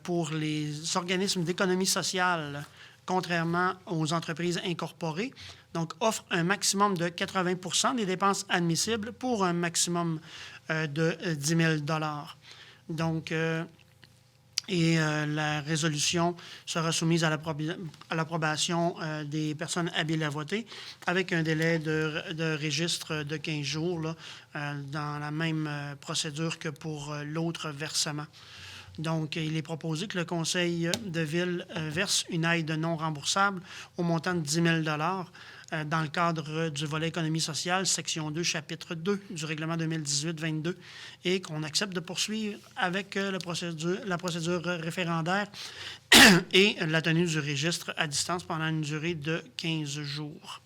pour les organismes d'économie sociale, contrairement aux entreprises incorporées, donc offre un maximum de 80 % des dépenses admissibles pour un maximum de 10 000 $. Donc, la résolution sera soumise à l'approbation des personnes habiles à voter avec un délai de registre de 15 jours là, dans la même procédure que pour l'autre versement. Donc, il est proposé que le conseil de ville verse une aide non remboursable au montant de 10 000 $ dans le cadre du volet économie sociale, section 2, chapitre 2 du règlement 2018-22 et qu'on accepte de poursuivre avec la procédure référendaire et la tenue du registre à distance pendant une durée de 15 jours.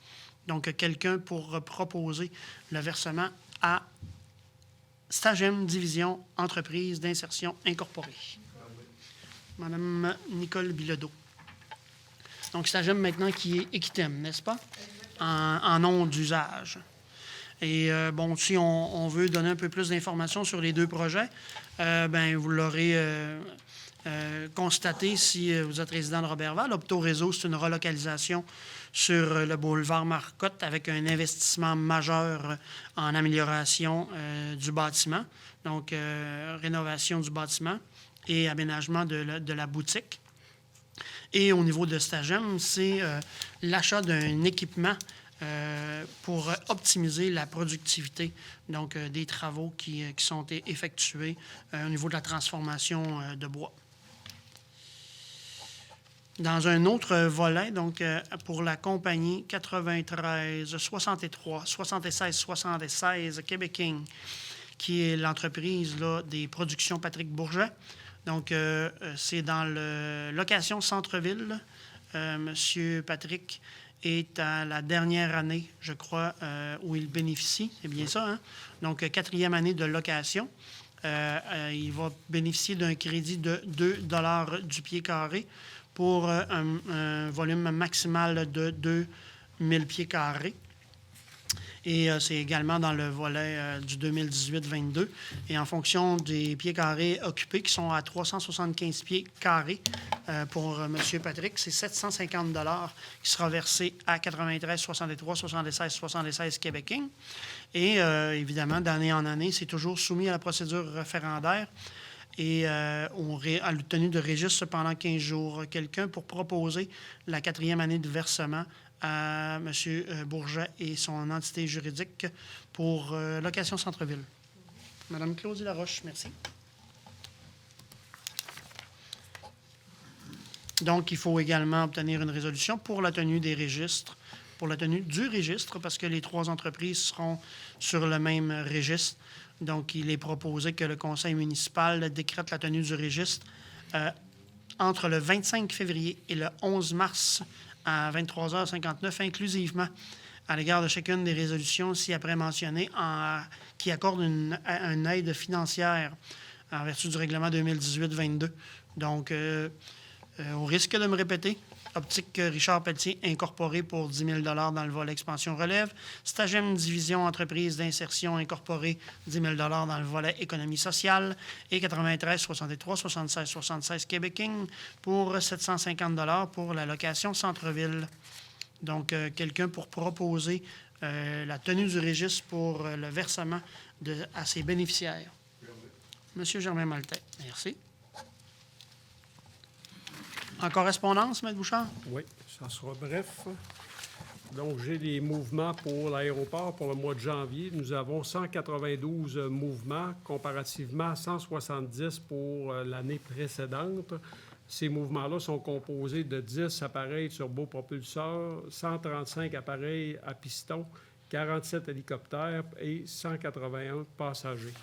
Donc, quelqu'un pour proposer le versement à Stagem Division Entreprise d'insertion incorporée. Madame Nicole Bilodeau. Donc, Stagem maintenant qui est Equitem, n'est-ce pas? En nom d'usage. Et bon, si on veut donner un peu plus d'informations sur les deux projets, vous l'aurez constaté si vous êtes résident de Roberval. Optoréseau, c'est une relocalisation sur le boulevard Marcotte avec un investissement majeur en amélioration du bâtiment, donc rénovation du bâtiment et aménagement de la boutique. Et au niveau de Stagem, c'est l'achat d'un équipement pour optimiser la productivité, donc des travaux qui sont effectués au niveau de la transformation de bois. Dans un autre volet, donc pour la compagnie 93 63 76 76 Québec King, qui est l'entreprise là, des productions Patrick Bourget. Donc, c'est dans le location centre-ville. Monsieur Patrick est à la dernière année, je crois, où il bénéficie. C'est bien ça, hein? Donc, 4e année de location. Il va bénéficier d'un crédit de 2 $ du pied carré pour un volume maximal de 2 000 pieds carrés. Et c'est également dans le volet du 2018-22. Et en fonction des pieds carrés occupés, qui sont à 375 pieds carrés pour M. Patrick, c'est 750 qui sera versé à 93 63 76 76 Québec Inc. Et évidemment, d'année en année, c'est toujours soumis à la procédure référendaire et à la tenue de registre pendant 15 jours. Quelqu'un pour proposer la 4e année de versement à M. Bourget et son entité juridique pour location centre-ville. Mme Claudie Laroche, merci. Donc, il faut également obtenir une résolution pour la tenue des registres, pour la tenue du registre, parce que les 3 entreprises seront sur le même registre. Donc, il est proposé que le conseil municipal décrète la tenue du registre entre le 25 février et le 11 mars à 23h59 inclusivement, à l'égard de chacune des résolutions ci-après mentionnées, qui accordent une aide financière en vertu du règlement 2018-22. Donc, au risque de me répéter, Optique Richard Pelletier incorporé pour 10 000 dans le volet expansion relève. Stagem Division entreprise d'insertion incorporée, 10 000 dans le volet économie sociale. Et 93 63 76 76 Québec Inc. pour 750 pour la location centre-ville. Donc, quelqu'un pour proposer la tenue du registre pour le versement à ses bénéficiaires. Monsieur Germain Maltais, merci. En correspondance, M. Bouchard? Oui, ça sera bref. Donc, j'ai les mouvements pour l'aéroport pour le mois de janvier. Nous avons 192 mouvements comparativement à 170 pour l'année précédente. Ces mouvements-là sont composés de 10 appareils turbopropulseurs, 135 appareils à piston, 47 hélicoptères et 181 passagers.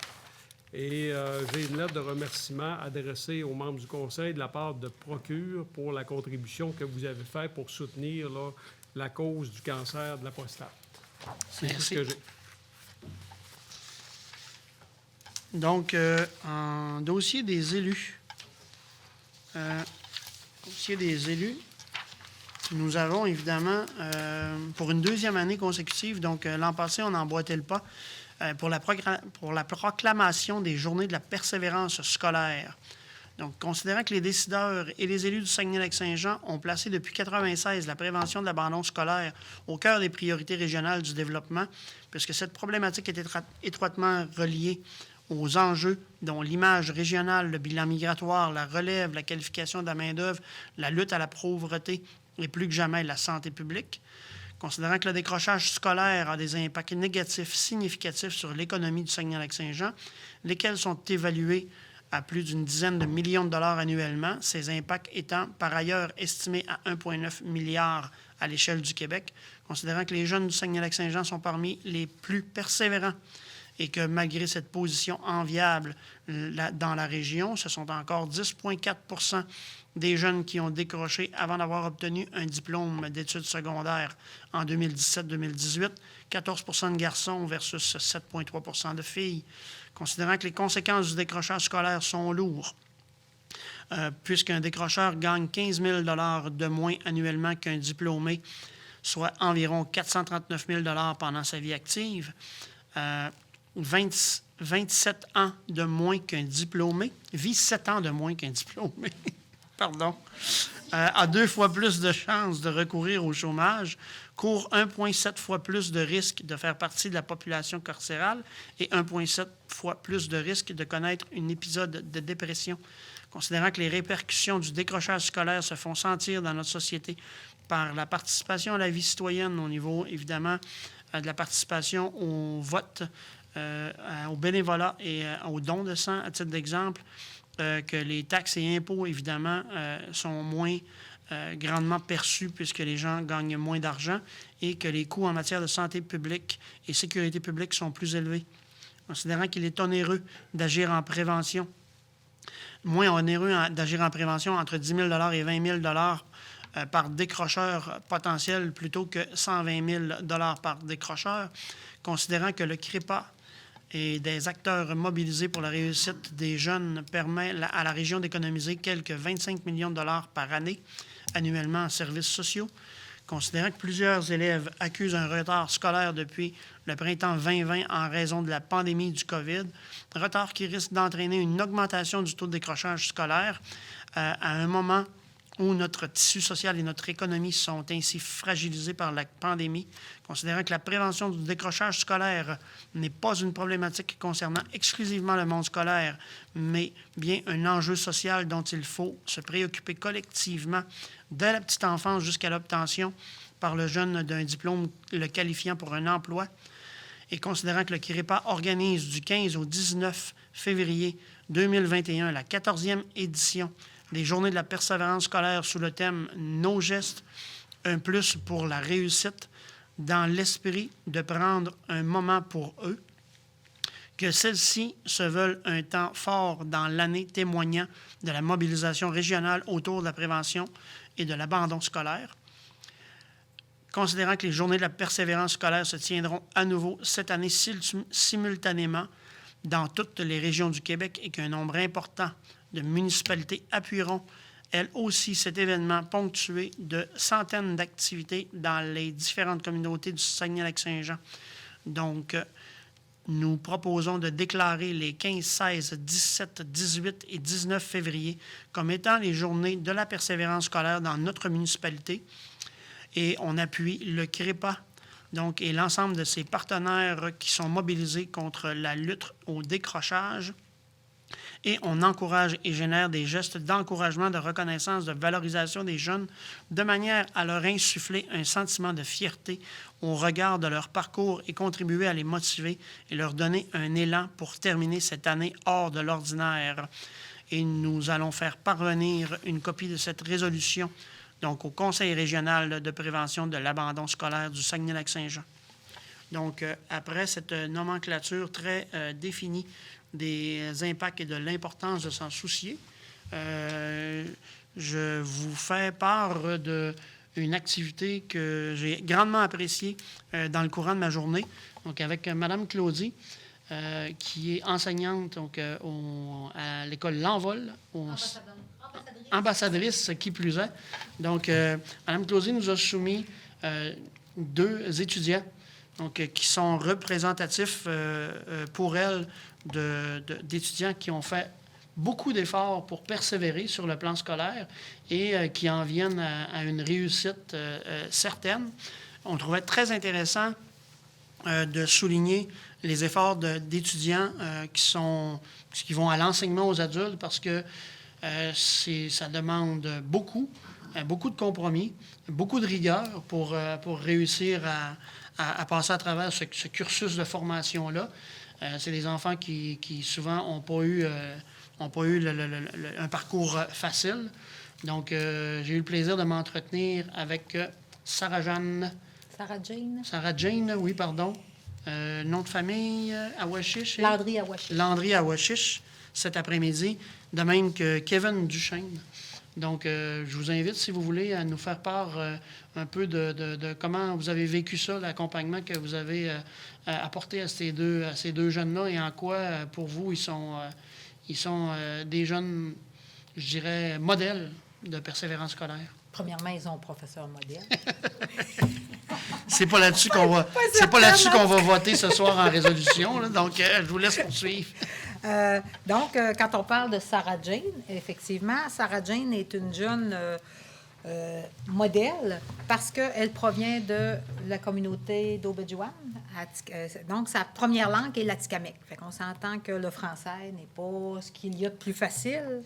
Et j'ai une lettre de remerciement adressée aux membres du Conseil de la part de Procure pour la contribution que vous avez faite pour soutenir là, la cause du cancer de la prostate. C'est tout ce que j'ai. Donc, en dossier des élus, nous avons évidemment, pour une 2e année consécutive, donc l'an passé, on emboîtait le pas, pour la proclamation des Journées de la persévérance scolaire. Donc, considérant que les décideurs et les élus du Saguenay-Lac-Saint-Jean ont placé depuis 1996 la prévention de l'abandon scolaire au cœur des priorités régionales du développement, puisque cette problématique est étroitement reliée aux enjeux dont l'image régionale, le bilan migratoire, la relève, la qualification de la main-d'œuvre, la lutte à la pauvreté et plus que jamais la santé publique. Considérant que le décrochage scolaire a des impacts négatifs significatifs sur l'économie du Saguenay-Lac-Saint-Jean, lesquels sont évalués à plus d'une dizaine de millions de dollars annuellement, ces impacts étant par ailleurs estimés à 1,9 milliard à l'échelle du Québec, considérant que les jeunes du Saguenay-Lac-Saint-Jean sont parmi les plus persévérants et que malgré cette position enviable dans la région, ce sont encore 10,4 des jeunes qui ont décroché avant d'avoir obtenu un diplôme d'études secondaires en 2017-2018, 14 de garçons versus 7,3 de filles. Considérant que les conséquences du décrochage scolaire sont lourdes, puisqu'un décrocheur gagne 15 000 de moins annuellement qu'un diplômé, soit environ 439 000 pendant sa vie active, 27 ans de moins qu'un diplômé, vit 7 ans de moins qu'un diplômé, pardon, a 2 fois plus de chances de recourir au chômage, court 1,7 fois plus de risque de faire partie de la population carcérale et 1,7 fois plus de risque de connaître un épisode de dépression. Considérant que les répercussions du décrochage scolaire se font sentir dans notre société par la participation à la vie citoyenne au niveau, évidemment, de la participation au vote, au bénévolat et aux dons de sang, à titre d'exemple, que les taxes et impôts, évidemment, sont moins grandement perçus puisque les gens gagnent moins d'argent et que les coûts en matière de santé publique et sécurité publique sont plus élevés. Considérant qu'il est onéreux d'agir en prévention, moins onéreux d'agir en prévention entre 10 000 et 20 000 par décrocheur potentiel plutôt que 120 000 par décrocheur, considérant que le CREPA et des acteurs mobilisés pour la réussite des jeunes permet à la région d'économiser quelques 25 millions de dollars par année annuellement en services sociaux, Considérant que plusieurs élèves accusent un retard scolaire depuis le printemps 2020 en raison de la pandémie du COVID, retard qui risque d'entraîner une augmentation du taux de décrochage scolaire à un moment où notre tissu social et notre économie sont ainsi fragilisés par la pandémie, considérant que la prévention du décrochage scolaire n'est pas une problématique concernant exclusivement le monde scolaire, mais bien un enjeu social dont il faut se préoccuper collectivement dès la petite enfance jusqu'à l'obtention par le jeune d'un diplôme le qualifiant pour un emploi, et considérant que le CIREPA organise du 15 au 19 février 2021 la 14e édition des Journées de la persévérance scolaire sous le thème « Nos gestes, un plus pour la réussite », dans l'esprit de prendre un moment pour eux, que celles-ci se veulent un temps fort dans l'année témoignant de la mobilisation régionale autour de la prévention et de l'abandon scolaire. Considérant que les Journées de la persévérance scolaire se tiendront à nouveau cette année simultanément dans toutes les régions du Québec et qu'un nombre important de municipalités appuieront, elles aussi, cet événement ponctué de centaines d'activités dans les différentes communautés du Saguenay-Lac-Saint-Jean. Donc, nous proposons de déclarer les 15, 16, 17, 18 et 19 février comme étant les journées de la persévérance scolaire dans notre municipalité. Et on appuie le CIREPA, donc, et l'ensemble de ses partenaires qui sont mobilisés contre la lutte au décrochage. Et on encourage et génère des gestes d'encouragement, de reconnaissance, de valorisation des jeunes, de manière à leur insuffler un sentiment de fierté au regard de leur parcours et contribuer à les motiver et leur donner un élan pour terminer cette année hors de l'ordinaire. Et nous allons faire parvenir une copie de cette résolution donc au Conseil régional de prévention de l'abandon scolaire du Saguenay-Lac-Saint-Jean. Donc, après cette nomenclature très définie des impacts et de l'importance de s'en soucier, je vous fais part d'une activité que j'ai grandement appréciée dans le courant de ma journée, donc avec Mme Claudie, qui est enseignante donc, à l'école L'Envol, ambassadrice qui plus est. Donc, Mme Claudie nous a soumis 2 étudiants donc, qui sont représentatifs pour elle d'étudiants qui ont fait beaucoup d'efforts pour persévérer sur le plan scolaire et qui en viennent à une réussite certaine. On trouvait très intéressant de souligner les efforts d'étudiants qui vont à l'enseignement aux adultes parce que ça demande beaucoup de compromis, beaucoup de rigueur pour réussir à passer à travers ce cursus de formation-là. C'est des enfants qui souvent n'ont pas eu un parcours facile. Donc, j'ai eu le plaisir de m'entretenir avec Sarah Jane, oui, pardon. Nom de famille, Awashish. Landry Awashish, cet après-midi, de même que Kevin Duchesne. Donc, je vous invite, si vous voulez, à nous faire part un peu de comment vous avez vécu ça, l'accompagnement que vous avez apporté à ces deux jeunes-là et en quoi, pour vous, ils sont des jeunes, je dirais, modèles de persévérance scolaire. Premièrement, ils ont un professeur modèle. C'est pas là-dessus qu'on va voter ce soir en résolution, là, donc je vous laisse poursuivre. Donc, quand on parle de Sarah Jane, effectivement, Sarah Jane est une jeune modèle parce qu'elle provient de la communauté d'Aubejoan. Donc, sa première langue est l'Atikamekw. Fait qu'on s'entend que le français n'est pas ce qu'il y a de plus facile.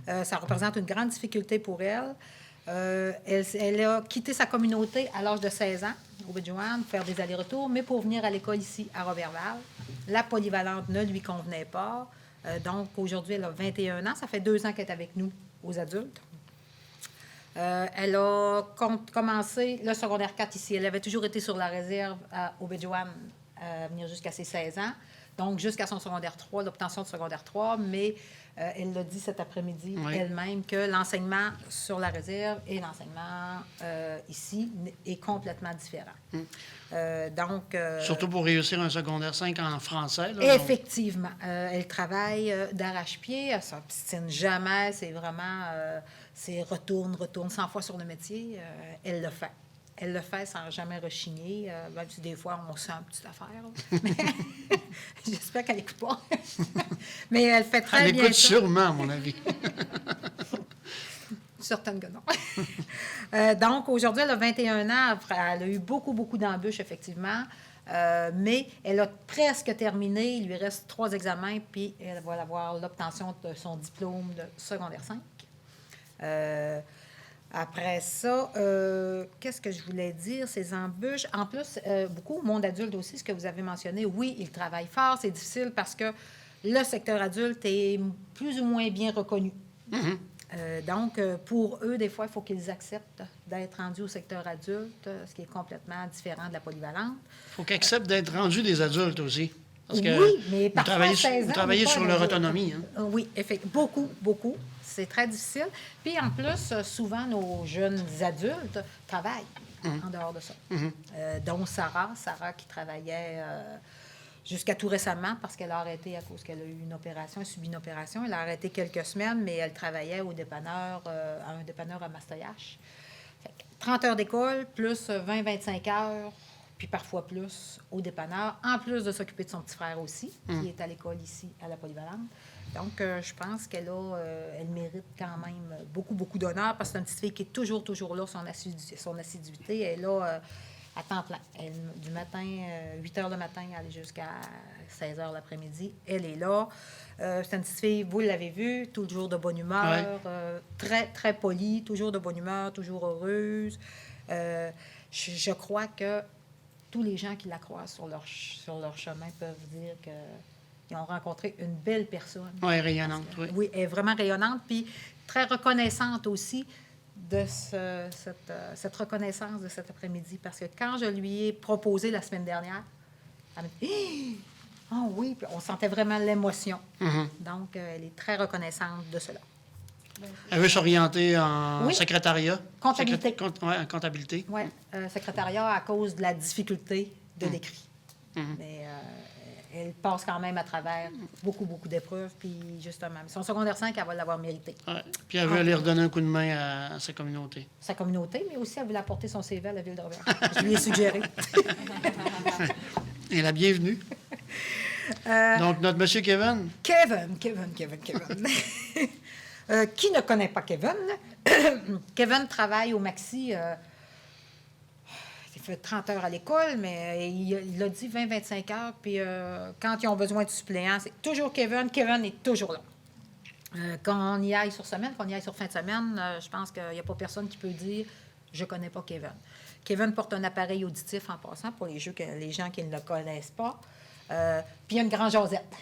Ça représente une grande difficulté pour elle. Elle a quitté sa communauté à l'âge de 16 ans, Aubejoan, pour faire des allers-retours, mais pour venir à l'école ici, à Roberval. La polyvalente ne lui convenait pas. Donc, aujourd'hui, elle a 21 ans. Ça fait 2 ans qu'elle est avec nous, aux adultes. Elle a commencé le secondaire 4 ici. Elle avait toujours été sur la réserve à Aubejoan, à venir jusqu'à ses 16 ans. Donc, jusqu'à son secondaire 3, l'obtention de secondaire 3, mais elle l'a dit cet après-midi elle-même que l'enseignement sur la réserve et l'enseignement ici est complètement différent. Surtout pour réussir un secondaire 5 en français. Là, effectivement. Elle travaille d'arrache-pied, elle ne s'obstine jamais, c'est vraiment... c'est retourne 100 fois sur le métier, elle le fait. Elle le fait sans jamais rechigner, même si des fois, on sent une petite affaire. Là. Mais j'espère qu'elle n'écoute pas. Mais elle fait très Elle bien écoute ça. sûrement, à mon avis. Certaines que non. Donc, aujourd'hui, elle a 21 ans. Elle a eu beaucoup, beaucoup d'embûches, effectivement. Mais elle a presque terminé. Il lui reste 3 examens, puis elle va avoir l'obtention de son diplôme de secondaire 5. Après ça, qu'est-ce que je voulais dire? Ces embûches. En plus, beaucoup au monde adulte aussi, ce que vous avez mentionné, oui, ils travaillent fort. C'est difficile parce que le secteur adulte est plus ou moins bien reconnu. Donc, pour eux, des fois, il faut qu'ils acceptent d'être rendus au secteur adulte, ce qui est complètement différent de la polyvalente. Il faut qu'ils acceptent d'être rendus des adultes aussi. Parce que Oui, mais vous parfois, travaillez, 16 ans, vous travaillez pas sur un leur adulte. autonomie. Hein? Oui, effectivement. Beaucoup, beaucoup. C'est très difficile. Puis, en plus, souvent, nos jeunes adultes travaillent en dehors de ça. Dont Sarah qui travaillait jusqu'à tout récemment parce qu'elle a arrêté à cause qu'elle a eu une opération, elle a subi une opération. Elle a arrêté quelques semaines, mais elle travaillait au dépanneur, à un dépanneur à Mastoyache. Fait que 30 heures d'école, plus 20-25 heures, puis parfois plus au dépanneur, en plus de s'occuper de son petit frère aussi, qui est à l'école ici, à la Polyvalente. Donc, je pense qu'elle elle mérite quand même beaucoup, beaucoup d'honneur parce que c'est une petite fille qui est toujours là, son assiduité. Elle est là à temps plein. Du matin, 8 heures le matin, aller jusqu'à 16 heures l'après-midi, elle est là. C'est une petite fille, vous l'avez vue, toujours de bonne humeur, très, très polie, toujours de bonne humeur, toujours heureuse. Je crois que tous les gens qui la croisent sur leur chemin peuvent dire qu'ils ont rencontré une belle personne. Oui, rayonnante, oui. Oui, elle est vraiment rayonnante, puis très reconnaissante aussi de cette reconnaissance de cet après-midi. Parce que quand je lui ai proposé la semaine dernière, elle m'a dit « Ah oui! » Puis on sentait vraiment l'émotion. Donc, elle est très reconnaissante de cela. Elle veut s'orienter en Oui. secrétariat. Comptabilité. Oui, en comptabilité. Oui, secrétariat à cause de la difficulté de l'écrit. Mais elle passe quand même à travers beaucoup, beaucoup d'épreuves. Puis justement, son secondaire 5, elle va l'avoir mérité. Ouais. Puis elle veut aller redonner un coup de main à sa communauté. Sa communauté, mais aussi elle veut apporter son CV à la Ville de Robert. Je lui ai suggéré. Et la bienvenue. Donc, notre monsieur Kevin. Kevin. Qui ne connaît pas Kevin? Kevin travaille au Maxi. Il fait 30 heures à l'école, mais il a dit 20-25 heures. Puis quand ils ont besoin de suppléants, c'est toujours Kevin. Kevin est toujours là. Qu'on y aille sur semaine, qu'on y aille sur fin de semaine, je pense qu'il n'y a pas personne qui peut dire « je ne connais pas Kevin ». Kevin porte un appareil auditif en passant pour les gens qui ne le connaissent pas. Puis il y a une grande jasette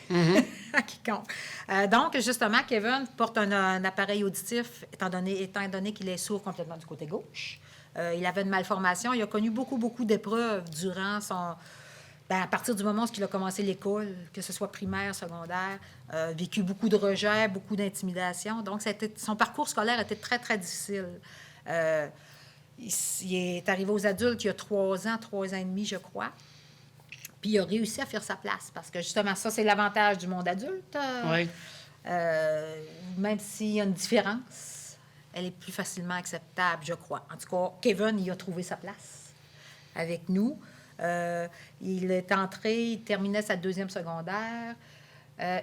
qui compte. Donc, justement, Kevin porte un appareil auditif étant donné qu'il est sourd complètement du côté gauche. Il avait une malformation. Il a connu beaucoup, beaucoup d'épreuves durant son... à partir du moment où il a commencé l'école, que ce soit primaire, secondaire, vécu beaucoup de rejets, beaucoup d'intimidation. Donc, son parcours scolaire était très, très difficile. Il est arrivé aux adultes il y a 3 ans et demi, je crois. Puis il a réussi à faire sa place parce que, justement, ça, c'est l'avantage du monde adulte. Oui. Même s'il y a une différence, elle est plus facilement acceptable, je crois. En tout cas, Kevin, il a trouvé sa place avec nous. Il est entré, il terminait sa 2e secondaire.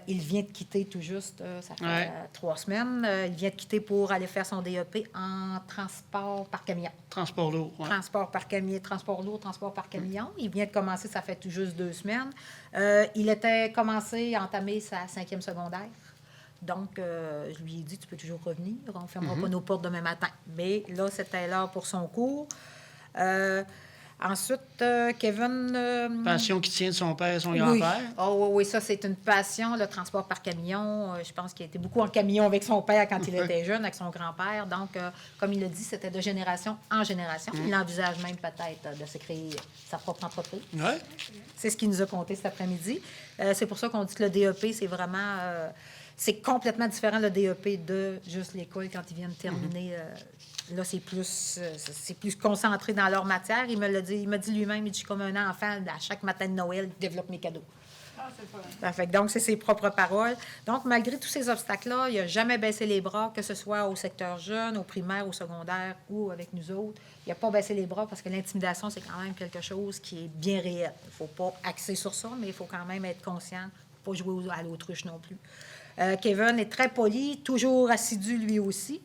Il vient de quitter tout juste, ça fait 3 semaines. Il vient de quitter pour aller faire son DEP en transport par camion. Transport lourd, oui. Transport par camion, transport lourd, transport par camion. Il vient de commencer, ça fait tout juste 2 semaines. Il était commencé à entamer sa 5e secondaire. Donc, je lui ai dit, tu peux toujours revenir. On ne fermera pas nos portes demain matin. Mais là, c'était l'heure pour son cours. Ensuite, Kevin... Passion qui tient de son père et son grand-père. Oui, ça, c'est une passion, le transport par camion. Je pense qu'il était beaucoup en camion avec son père quand il était jeune, avec son grand-père. Donc, comme il l'a dit, c'était de génération en génération. Il envisage même peut-être de se créer sa propre entreprise. Oui. C'est ce qu'il nous a conté cet après-midi. C'est pour ça qu'on dit que le DEP, c'est vraiment... c'est complètement différent, le DEP, de juste l'école quand ils viennent terminer... Là, c'est plus concentré dans leur matière. Il me l'a dit, il m'a dit lui-même, il dit comme un enfant, à chaque matin de Noël, il développe mes cadeaux. Fait que donc, c'est ses propres paroles. Donc, malgré tous ces obstacles-là, il n'a jamais baissé les bras, que ce soit au secteur jeune, au primaire, au secondaire ou avec nous autres. Il n'a pas baissé les bras parce que l'intimidation, c'est quand même quelque chose qui est bien réel. Il ne faut pas axer sur ça, mais il faut quand même être conscient. Il ne faut pas jouer à l'autruche non plus. Kevin est très poli, toujours assidu lui aussi.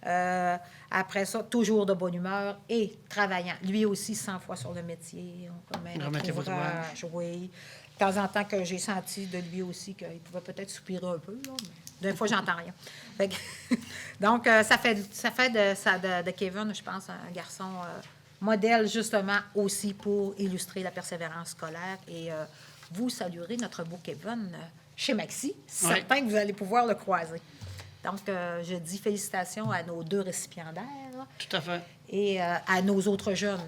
Après ça, toujours de bonne humeur et travaillant. Lui aussi, 100 fois sur le métier. On remet notre ouvrage, oui. De temps en temps que j'ai senti de lui aussi qu'il pouvait peut-être soupirer un peu, là, mais des fois, j'entends rien. Fait que donc, ça fait de Kevin, je pense, un garçon modèle, justement, aussi pour illustrer la persévérance scolaire. Et vous saluerez notre beau Kevin chez Maxi. Certain que vous allez pouvoir le croiser. Donc, je dis félicitations à nos 2 récipiendaires. Tout à fait. Et à nos autres jeunes.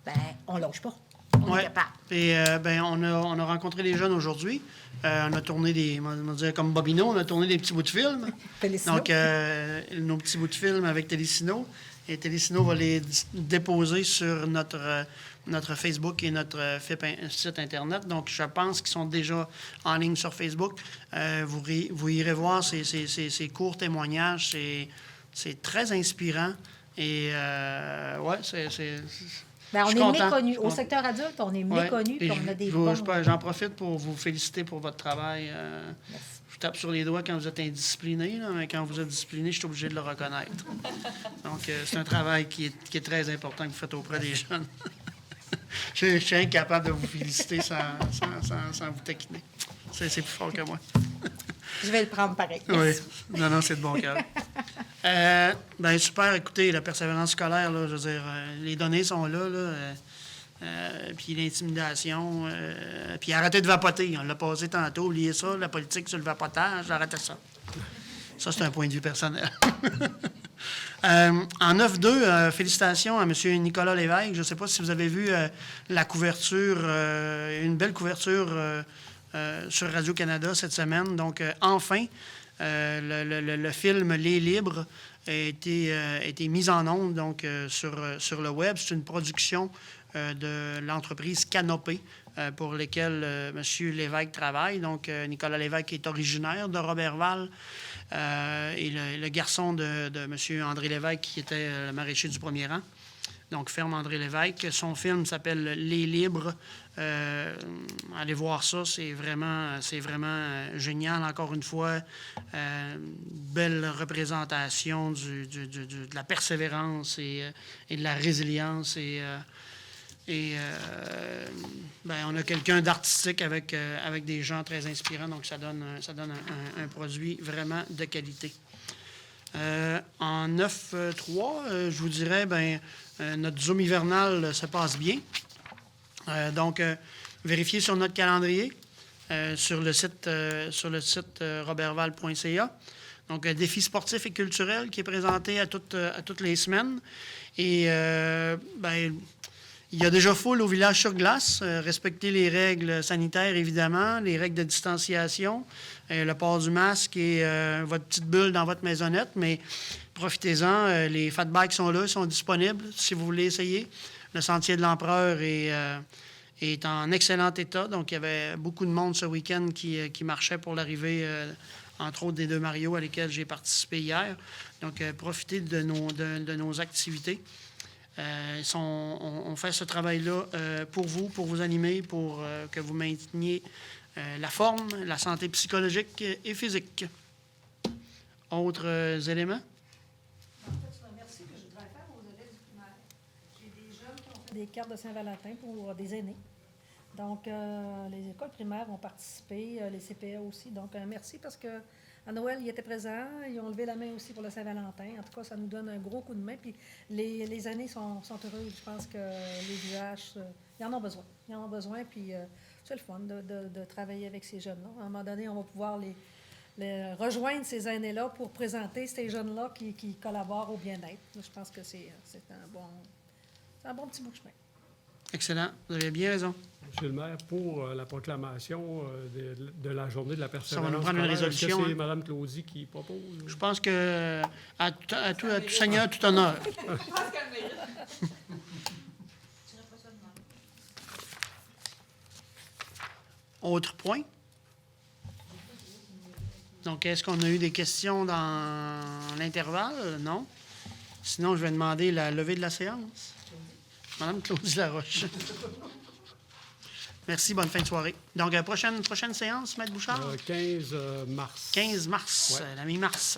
Ben, on ne lâche pas. On est capable. Et on a rencontré les jeunes aujourd'hui. On a tourné on va dire comme Bobino, on a tourné des petits bouts de film. Télécino. Donc, nos petits bouts de film avec Télécino. Et Télécino va les déposer sur notre Facebook et notre site Internet. Donc, je pense qu'ils sont déjà en ligne sur Facebook. Vous irez voir ces courts témoignages. C'est très inspirant. Et, Bien, on est méconnu. Au secteur adulte, on est méconnu. Puis on a des j'en profite pour vous féliciter pour votre travail. Je vous tape sur les doigts quand vous êtes indiscipliné, là, mais quand vous êtes discipliné, je suis obligé de le reconnaître. Donc, c'est un travail qui est très important que vous faites auprès des jeunes. Je suis incapable de vous féliciter sans vous taquiner. C'est plus fort que moi. Je vais le prendre pareil. Oui. Non, c'est de bon cœur. Super. Écoutez, la persévérance scolaire, là, je veux dire, les données sont là, puis l'intimidation, puis arrêtez de vapoter. On l'a passé tantôt, oubliez ça, la politique sur le vapotage, arrêtez ça. Ça, c'est un point de vue personnel. En 9-2, félicitations à M. Nicolas Lévesque. Je ne sais pas si vous avez vu la couverture, une belle couverture sur Radio-Canada cette semaine. Donc, enfin, le film Les Libres a été mis en ondes donc, sur le web. C'est une production de l'entreprise Canopée pour laquelle M. Lévesque travaille. Donc, Nicolas Lévesque est originaire de Roberval. Et le garçon de M. André Lévesque, qui était le maraîcher du premier rang. Donc, Ferme André Lévesque. Son film s'appelle Les Libres. Allez voir ça, c'est vraiment génial. Encore une fois, belle représentation de la persévérance et de la résilience. On a quelqu'un d'artistique avec des gens très inspirants, donc ça donne un produit vraiment de qualité. En 9-3, je vous dirais, notre Zoom hivernal se passe bien. Donc, vérifiez sur notre calendrier, sur le site roberval.ca. Donc, un défi sportif et culturel qui est présenté à toutes les semaines. Et, il y a déjà foule au village sur glace. Respectez les règles sanitaires, évidemment, les règles de distanciation, le port du masque et votre petite bulle dans votre maisonnette. Mais profitez-en. Les fat bikes sont là, sont disponibles si vous voulez essayer. Le Sentier de l'Empereur est en excellent état. Donc, il y avait beaucoup de monde ce week-end qui marchait pour l'arrivée, entre autres, des 2 Mario à lesquels j'ai participé hier. Donc, profitez de nos activités. On fait ce travail-là pour vous animer, pour que vous mainteniez la forme, la santé psychologique et physique. Autres éléments? Merci que je voudrais faire aux élèves du primaire. J'ai des jeunes qui ont fait des cartes de Saint-Valentin pour des aînés. Donc, les écoles primaires vont participer, les CPA aussi. Donc, merci parce que à Noël, ils étaient présents. Ils ont levé la main aussi pour le Saint-Valentin. En tout cas, ça nous donne un gros coup de main. Puis les aînés sont heureux. Je pense que les visages, ils en ont besoin. Ils en ont besoin. Puis c'est le fun de travailler avec ces jeunes-là. À un moment donné, on va pouvoir les rejoindre, ces aînés-là, pour présenter ces jeunes-là qui collaborent au bien-être. Je pense que c'est un bon petit bout de chemin. Excellent. Vous avez bien raison. Monsieur le maire, pour la proclamation de la journée de la persévérance, ça va nous prendre une résolution. Est-ce que c'est Mme Claudie qui propose? Je pense que à tout Seigneur, tout honneur. Autre point? Donc, est-ce qu'on a eu des questions dans l'intervalle? Non. Sinon, je vais demander la levée de la séance. Madame Claudie Laroche. Merci, bonne fin de soirée. Donc, prochaine séance, Maître Bouchard? 15 mars. 15 mars, Ouais. la mi-mars.